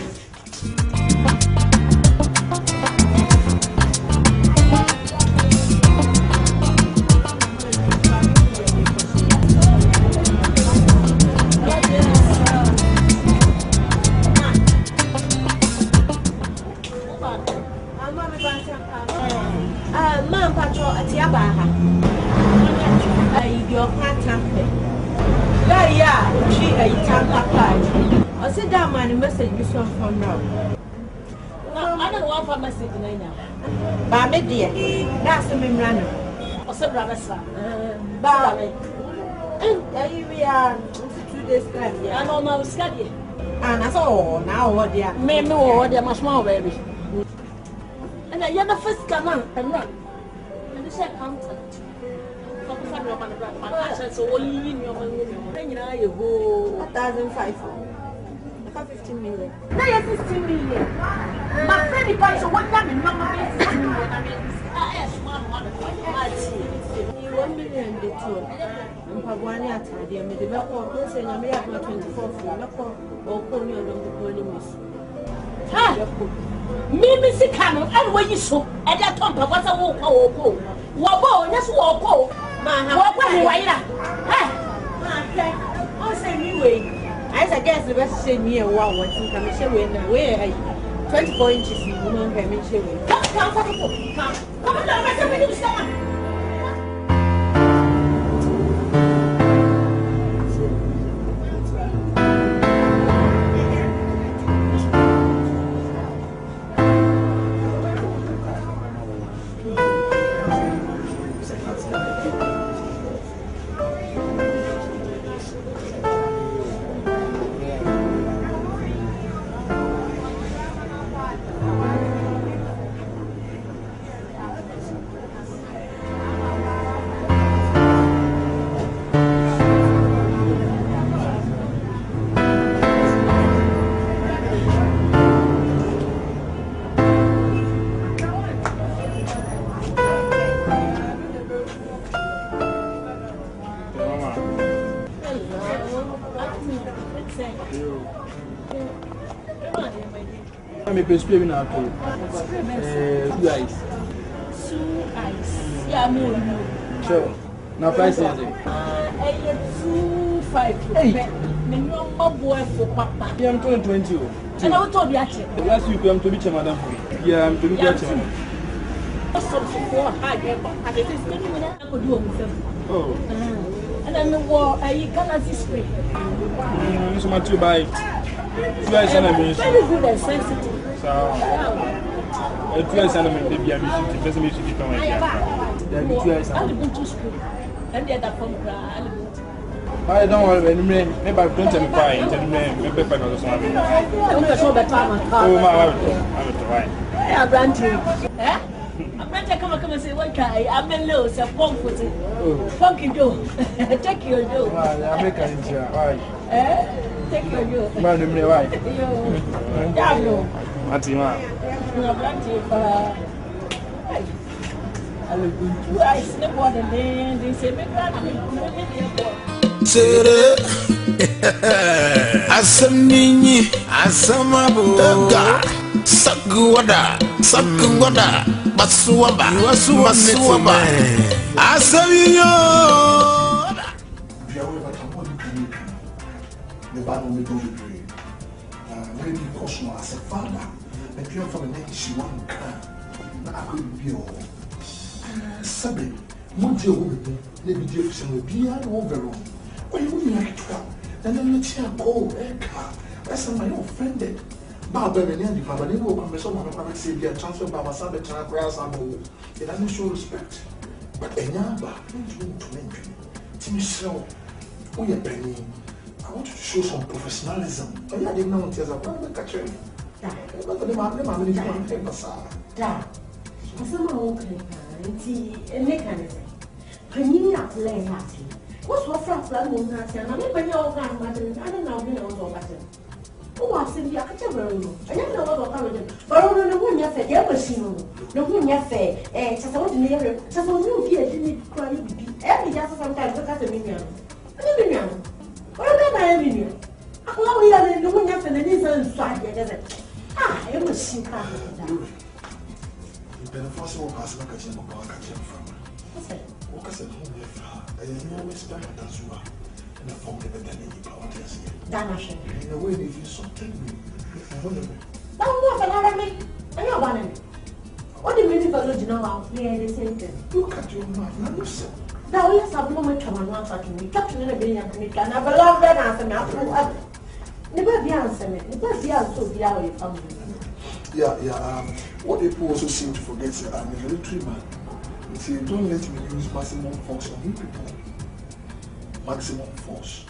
Speaker 3: Maame deɛ na asɛm mmra no ɔsɛ bra bɛsra ba ayi wi a 2 days time ya ana ɔma uska deɛ ana sɛ ɔ na ɔwɔ deɛ me wɔ deɛ masoma wɔ baabi ɛna yɛ na fisika na ɛmra ɛde hyɛ counter fɔkɔ fa drop and drop and ahyɛ sɛ wɔyiyi nneɛma no nyinaa yɛ hoo 1,500 15 million. Now you're 16 million. My friend, if I show what that means, Mama, 16 million. I mean, yes, 1 million. The two. I'm Pagwani at the end. The back of course, and I may have 24 for or call me on the police. Ha! Mimi Sikano, and when you saw at that top of what's a walk or Wabo, just walk. Walk away. Ha! I'll say anyway. I guess the best say me a wow, what's in commission when 24 inches in woman permission. Come,
Speaker 11: I'm a prescription now. 2 eyes.
Speaker 6: 2 eyes. Yeah, more.
Speaker 11: Sure. Now price is it?
Speaker 6: 2.5. Hey. No boy for papa.
Speaker 11: Yeah, I'm 20.
Speaker 6: And I told you actually.
Speaker 11: Last week I'm to be madam. Yeah, I'm to be madam. Oh.
Speaker 6: And then the war, I can't spray.
Speaker 11: So much to buy. 2 eyes and I'm very
Speaker 6: good and sensitive.
Speaker 11: So, 2 eyes and I'm the baby. It doesn't need to become like that. 2 eyes and I'm
Speaker 6: to school. And the other from
Speaker 11: I don't want to maybe I don't tell me why. Tell me maybe I don't know. Oh, my wife. I'm trying.
Speaker 6: I'm ranting. Eh? I'm not come and say, what try? I'm a low, so pump for it. Funky Joe. Take your Joe.
Speaker 11: I'm making it. Why?
Speaker 6: Eh? Take your Joe.
Speaker 11: Madam, why?
Speaker 6: Yeah, no.
Speaker 11: What's your man?
Speaker 6: I'm ranting. I sleep on the day. They say, make that.
Speaker 8: Sere Asamnini Asamabu Saguada Basuaba Asamino
Speaker 10: the Bible may go with you. Maybe because you as a father, but you are from the name she won't come. I could be all. Sabi, Monty woman, maybe Jefferson will be over. Why you wouldn't like to come? Then let you go, that's my offended. Baba and the Baba, they will come someone who say they are transferred by my son, the grass and all. It doesn't show respect. But a Yamba, please won't to mention. Timmy Show, we are penny. I want you to show some professionalism. I didn't know it as a private catcher. But the man, is one thing,
Speaker 12: Dad, some okay, and mechanism. Penny up laying at you. What's what from Flamon has and I never know grandmother, I don't know what button. Oh, I've seen the architecture. I don't know what coming. But I don't know when you said, you ever seen no one you say, and just want to near it. Just on you here, didn't cry. Every just sometimes look at the minion. What about my minion? Oh, we are the one you said, and it's inside. Ah, it was she can't.
Speaker 10: You better force your pass like a gem of power catching from. What I said, I always spend that as well. And I found better than any power test.
Speaker 12: Damnation.
Speaker 10: In a way, if you something me, if I want to be.
Speaker 12: Don't want another me. I know one of me. What do you mean for you know how clear the same thing?
Speaker 10: Look at your mouth, now listen.
Speaker 12: Now, let's have a moment to my mouth talking me. Captain in a billion and I have a love that answer me. Never be answer me. It was the answer to the hour you found me.
Speaker 10: Yeah. What people also seem to forget is that I'm a military man. You see, don't let me use maximum force on you people. Maximum force,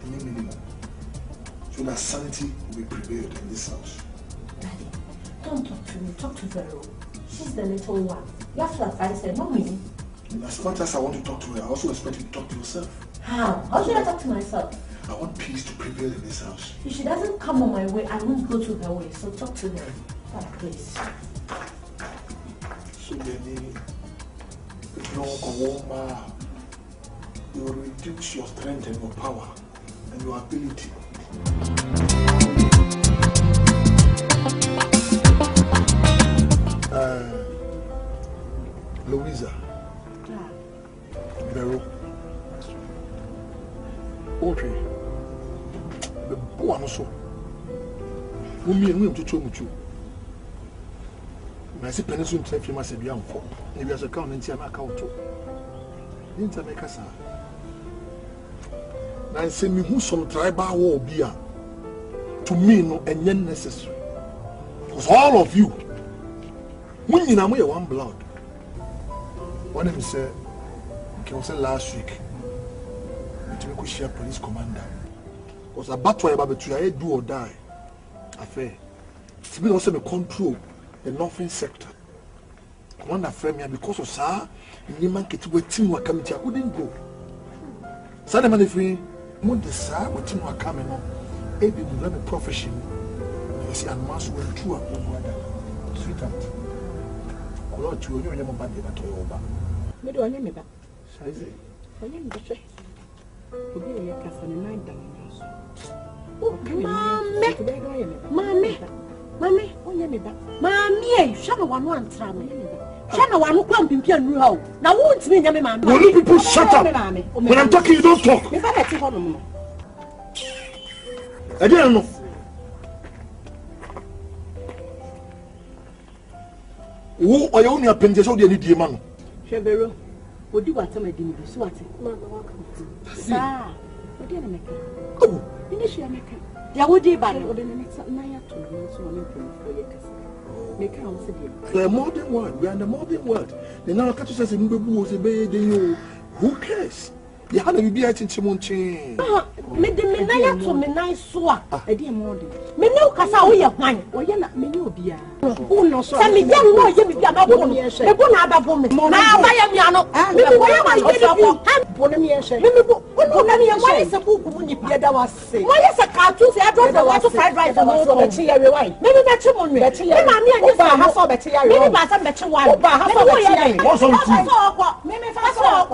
Speaker 10: any minimum. So that sanity will be prevailed in this house.
Speaker 12: Daddy, don't talk to me. Talk to Vero. She's the little one. You have to advise her, not me.
Speaker 10: As much as I want to talk to her, I also expect you to talk to yourself.
Speaker 12: How? How should I talk to myself?
Speaker 10: I want peace to prevail in this house.
Speaker 12: If she doesn't come on my way, I won't go to her way. So talk to her. Oh, please.
Speaker 10: So then, you will reduce your strength and your power and your ability. Louisa. Vero. Okay. The boy so. Umi and we to chomuchu. I see Peninsula to every massive young folk. Maybe as a count and see an account to. Didn't make us. Now, say me who some tribal war be to me no and yet necessary. Because all of you, when you know we are one blood. One of them said, last week, we could share police commander. Because a battle about between do or die affair. It's been also me control the northern sector. Commander frame me because of sir, the man get to team were coming to I couldn't go. Sunday man if we want the sir, what team were coming on. Maybe we learn a profession. You see, and mass will true up on sweetheart. Lord, you know your body at all.
Speaker 9: Me do anya me ba.
Speaker 10: Size.
Speaker 9: Anya me hwe. Obi e Gafa ne 9 dan.
Speaker 10: Will you people shut up? When I'm talking, you don't talk. I didn't know. Who are you only a pension? So they need the man.
Speaker 12: Shebero, what do you want to make me do? Swati, Mama, what do you make? Oh, initially, make it. Ya would be bad. Or the next night to the
Speaker 10: modern world, we are in the modern world. The now catch us in Bubu, who cares? You had to be at Chimonchi.
Speaker 12: Made the Menaya to Menai Swa, a dear morning. Menu Casa, we are fine, or you're not Menu Bia. Oh, no, so I mean, young boy, you be about one year. The Bonaba woman. Now I am Yano. Why is a book when you get our say? Why is a cartoon? I don't know what to fried rice and also a tea away. Maybe that's a woman. Maybe I have a tea. Maybe I have a tea. What's on maybe I saw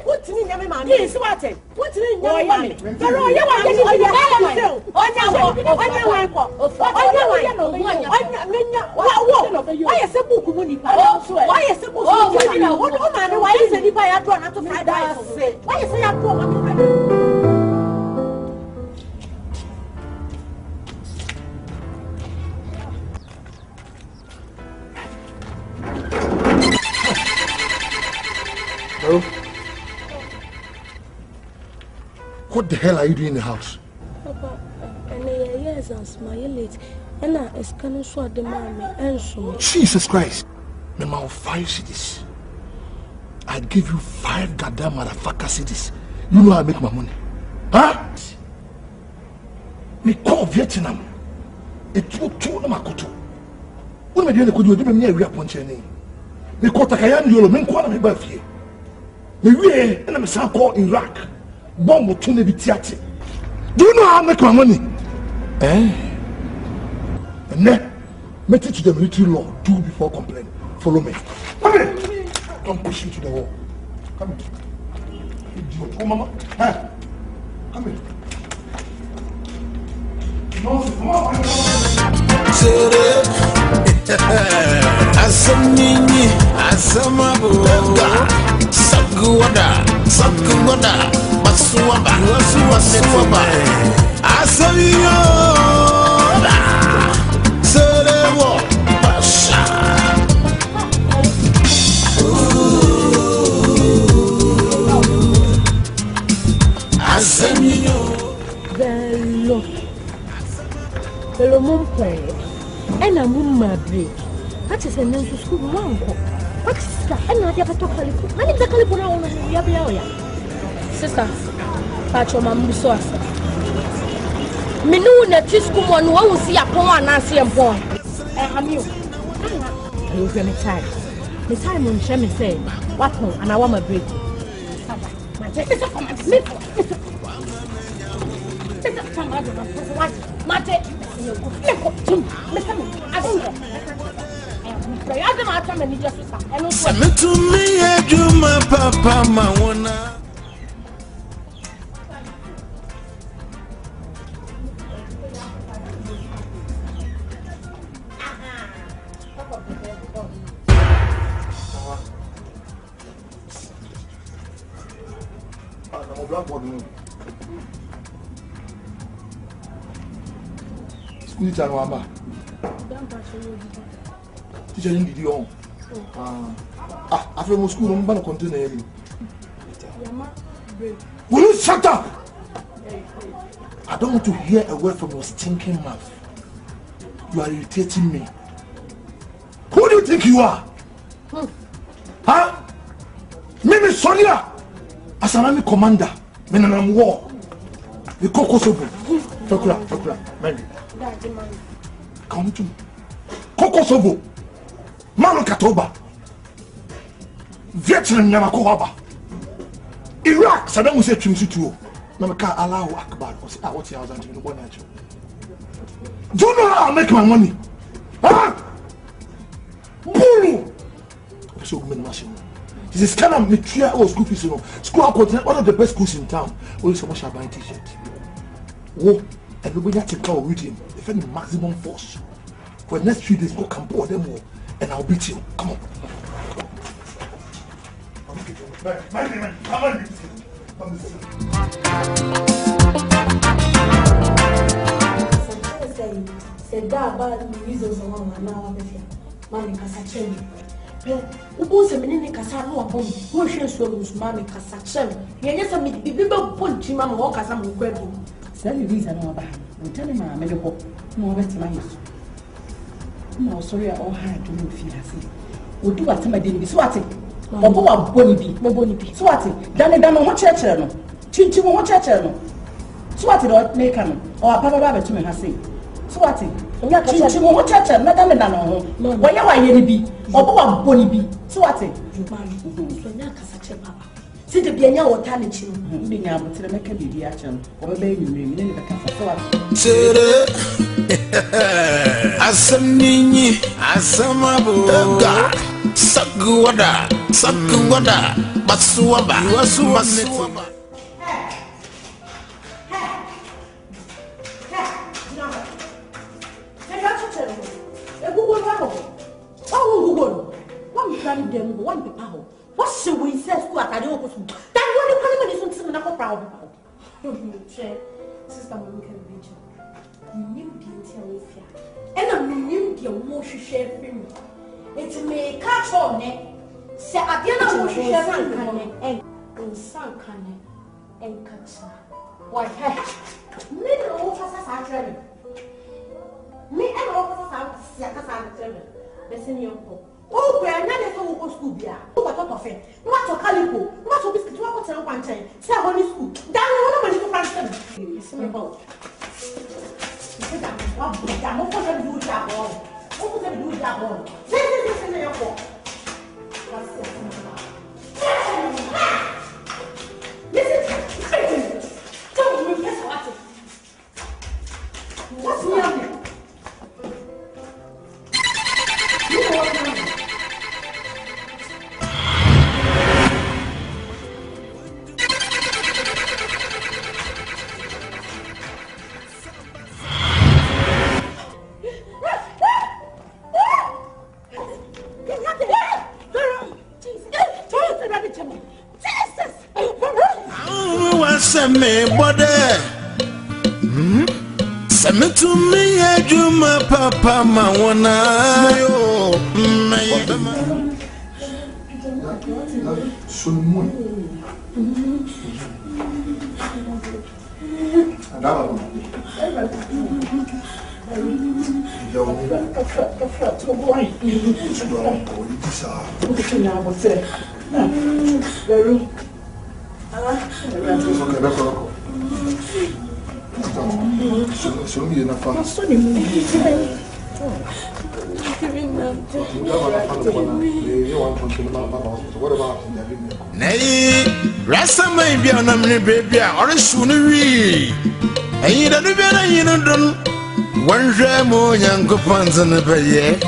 Speaker 12: what's in your man? Yes, what it? What's in your man? Why is a book when you why is a book? Why is it if I had run out of fried rice? Why is it?
Speaker 10: Hello? What the hell are you doing in the house?
Speaker 13: Papa, yes, I'm smiling late. And I is coming so the Maame and so.
Speaker 10: Jesus Christ! My mouth 5 cities. I give you 5 goddamn motherfucker cities. You know how I make my money. Huh? Me call Vietnam. It's two no makoto. What me doing? Could you do me near Puncheni? Me call Takayan Yolo, men call me by fear. Me we and I'm saying call Iraq. Bomb to me tiati. Do you know how I make my money? Eh? And then, make it to the military law. Do before complain. Follow me. Come here. Don't push me to the wall. Come here. Idiot. Oh, mama. Hey. Come here. No, come on.
Speaker 8: Asamini, asamabu, sakuwada, masuwaba, asamiyo, serewo, pasha. Asamiyo.
Speaker 12: Hello, mum, and a mumma break. That is a name to school. What is that? And I never talk a little. I need the California. Sister, Pacho Mambuso. Minu, that is school one who see a poem and see a boy. I'm you. You feel me tired. The time when Shemmy said, what home, and I want my break.
Speaker 8: To me, I do my papa, my one.
Speaker 10: School teacher no amba. Teacher ni didi on. After school no mba no contain na will you shut up? I don't want to hear a word from your stinking mouth. You are irritating me. Who do you think you are? Huh? Mimi Sonia, as an army commander, when I'm war. The Kokosobo. Fakura, Mary. Come to Kokosobo. Manu Katoba. Vietnam Namakoaba. Iraq, Saddam Hussein Chimsutu. Namaka Allahu Akbar. What's the house and one natural? Do you know how I make my money? Huh? Bulu! So, women machine. This is kind of material school fees, you know. School are one of the best schools in town. Only so much I buy t-shirt. Oh, and nobody has to go with him. Defend the maximum force. For the next 3 days, go camp all them all, and I'll beat you. Come on. Man, come on.
Speaker 12: Said that about the reasons of one now. Mammy Cassachem. ΟBONSAM ni kasa no abom wo hwe so Maame kasa kyem yenye sa me bibi ponchi mama wo kasa mo kwadu
Speaker 6: sa Louisa no aba ntane Maame de ho no obetema yeso no sorry a all hard to fi ase odu atema de bi so ate obo wa boni bi so ate dane ho kyerkyere no chinchi ho kyerkyere no so ate do make am o papa ba betu me ha sei so ate onya kasa mo kyerkyere na dane ho wonya wa ye ni bi obo wa boni bi so ate
Speaker 12: Maame so nya kasa kyerkyere papa se de bianya wo ta ne chi no
Speaker 6: ndi nya abotere meka bibi a kyerno obebe enwure mi ne beka so ate
Speaker 8: Sere Asamni Asamabo Sakuwada Basuwaba
Speaker 12: What's the way says to at the opposite? That one is something not proud of. Sister, we can reach you. New beauty, and a new dear motion share film. It's me catch on neck. Say, I didn't know share and some cannon and catch. Why, hey, me and officers are training. Me and officers are training. Listen, your book. Oh, we are not going to go to school. Who got top of it? What a calico? What a biscuit? What a one time? Say, I want to school. Down one of the function. Listen about. What was I do that one? What was I do that one? Say, listen, your book. Listen, don't me guess what? What's me on there? You know what I mean?
Speaker 8: Me bode Same to me ajuma papa mawana yo
Speaker 10: Sunmun Adaba
Speaker 8: Nay, Rasta may be on a baby or a soonery. And you don't be a done. One ramo young coupons on the bay.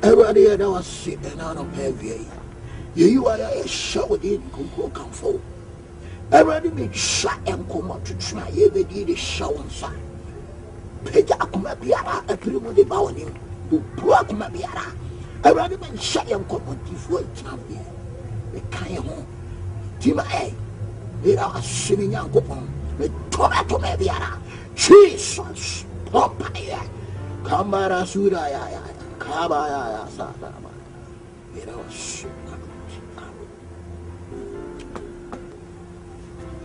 Speaker 4: Everybody that was sitting out of heavy. You are a shot within Kuko come forward. Everybody make shot and come out to try every day the show and sign. Peja Akuma Biara, a primo de Bowing, who brought my Biara. Everybody make shot and come out before a champion. The kind home. Tima A. They are swimming young coupon. The tomato Biara. Jesus. Popeye. Kamara Sudaya. Kabaya Satama. It was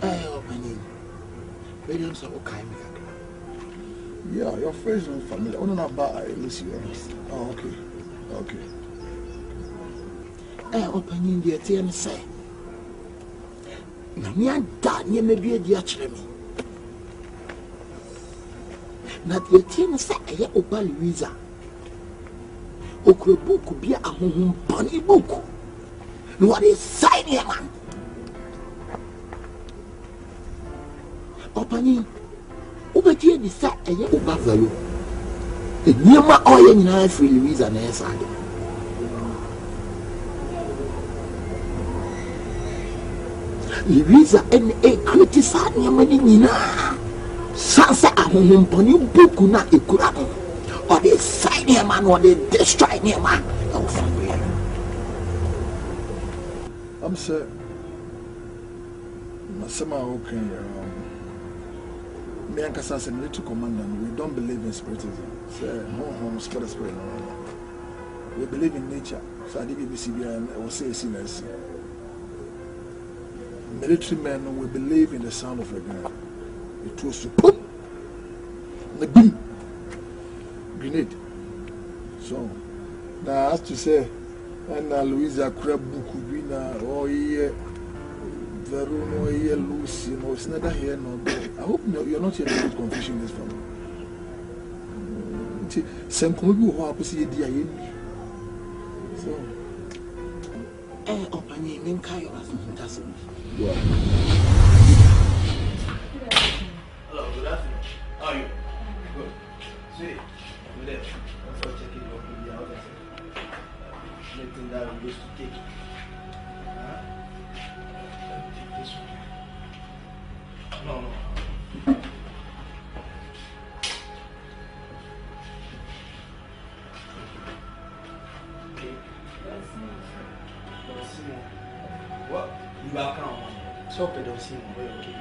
Speaker 4: opening. Williams of Okaimi.
Speaker 10: Yeah, your face is familiar. Oh, no, but Lucy. Oh, okay.
Speaker 4: Opening the ATM say. Namia da near maybe a dear chimney. Not the ATM say, I open Louisa. Okro book be a home bunny book. No one is signing a man. Opani, Ubetia decide a year over value. The Nyoma oil in her free Louisa and her side. Louisa and a criticize Yamanina. Sansa Ahompony book na Ekurano. Or they sign him or they destroy him.
Speaker 10: I'm sir. Masama okay. Me and Kasa said military commander. We don't believe in spiritism. Say home spirit. We believe in nature. So I did BCB will say sinners. Military men, we believe in the sound of a gun. It was to pop the boom grenade. So now I have to say, and Louisa crab book winner or here, Veruno here, Lucy, no, it's neither here nor there. I hope you're not here to get confusion in this family. Some people who are pussy dear. So, open your name, Kayo, as it doesn't.
Speaker 1: Hello, good afternoon. How are you? Good. See, I'm there. I'm for checking your media out. Anything that we used to take. Take this one. No. Okay. Let's see. What? You back on? So, don't see me. Okay.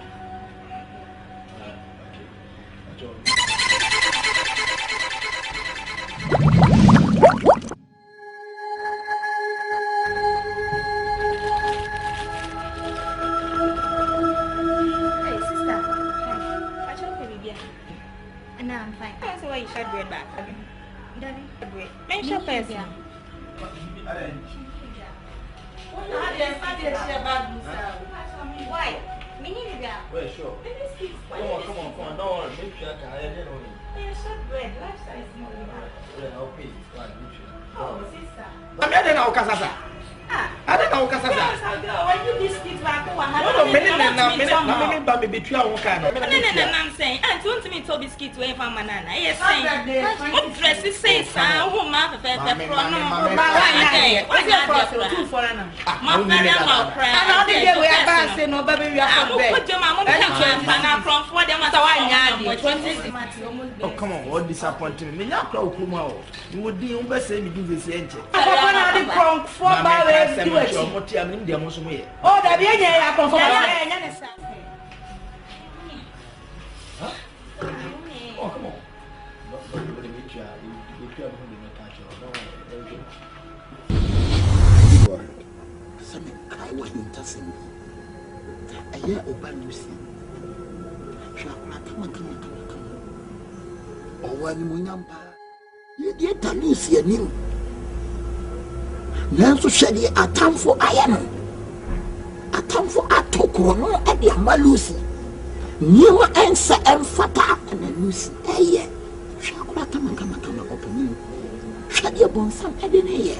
Speaker 1: Well, sure. Come on. Don't worry. Make sure I can hide it on you. Shortbread. Lifestyle is more than that. Well, I'll pay it. Oh, sister. I'm not going to Casasa. I don't know Casasa. When you biscuit back, no, baby, between our kind of.
Speaker 2: I'm saying, and don't me to biscuit away from Manana. Yes, saying, what dress is saying, who mother, what's your problem? Two for an hour. No, baby, we are put your mama from for them as
Speaker 1: oh, come on, what disappointing me? Nyarko, Kumawood. You would do best say me do this engine.
Speaker 3: Oh, the Vienna,
Speaker 1: oh, come on.
Speaker 4: I hear Oban Lucy. Or one Munampa. You get a Lucy and you. Nanso shady a time for iron. A time for a tokoro at the Amalusi. Newer answer and fata and a Lucy. Eh, Shakurata Makamaka opening. Shady ỌBONSAM Edene.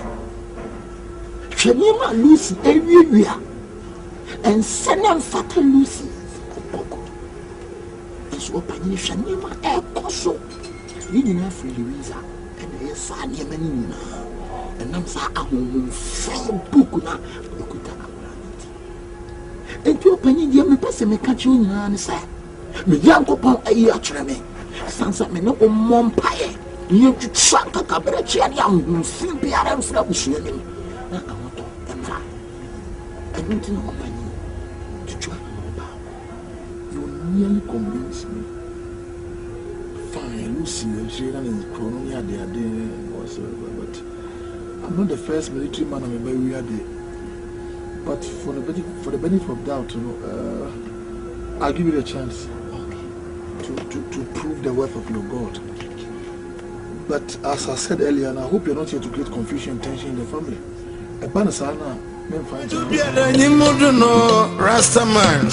Speaker 4: Shanima Lucy everywhere. And send them fata Lucy. That's what Pani Shanima air coso. You didn't free Louisa and they sign him and I'm saying, I will fire book now. And you open in the person, catch you and say, me young upon a year treme. Sans me no mom pie. You to track a cabaret and young simply and flabishing him. I want to enter. I don't know to try about. You nearly convince me. Fine, Lucy, she ran in the chrono, they are there whatsoever, but I'm not the first military man I'm a very day. But for the benefit of doubt, you know, I'll give you a chance to prove the worth of your God. But as I said earlier, and I hope you're not here to create confusion and tension in the family. A banasana, men find you.
Speaker 8: Rastaman.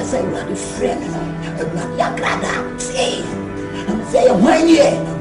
Speaker 5: Say, you are the friend. I'm not your brother. See, I'm saying 1 year.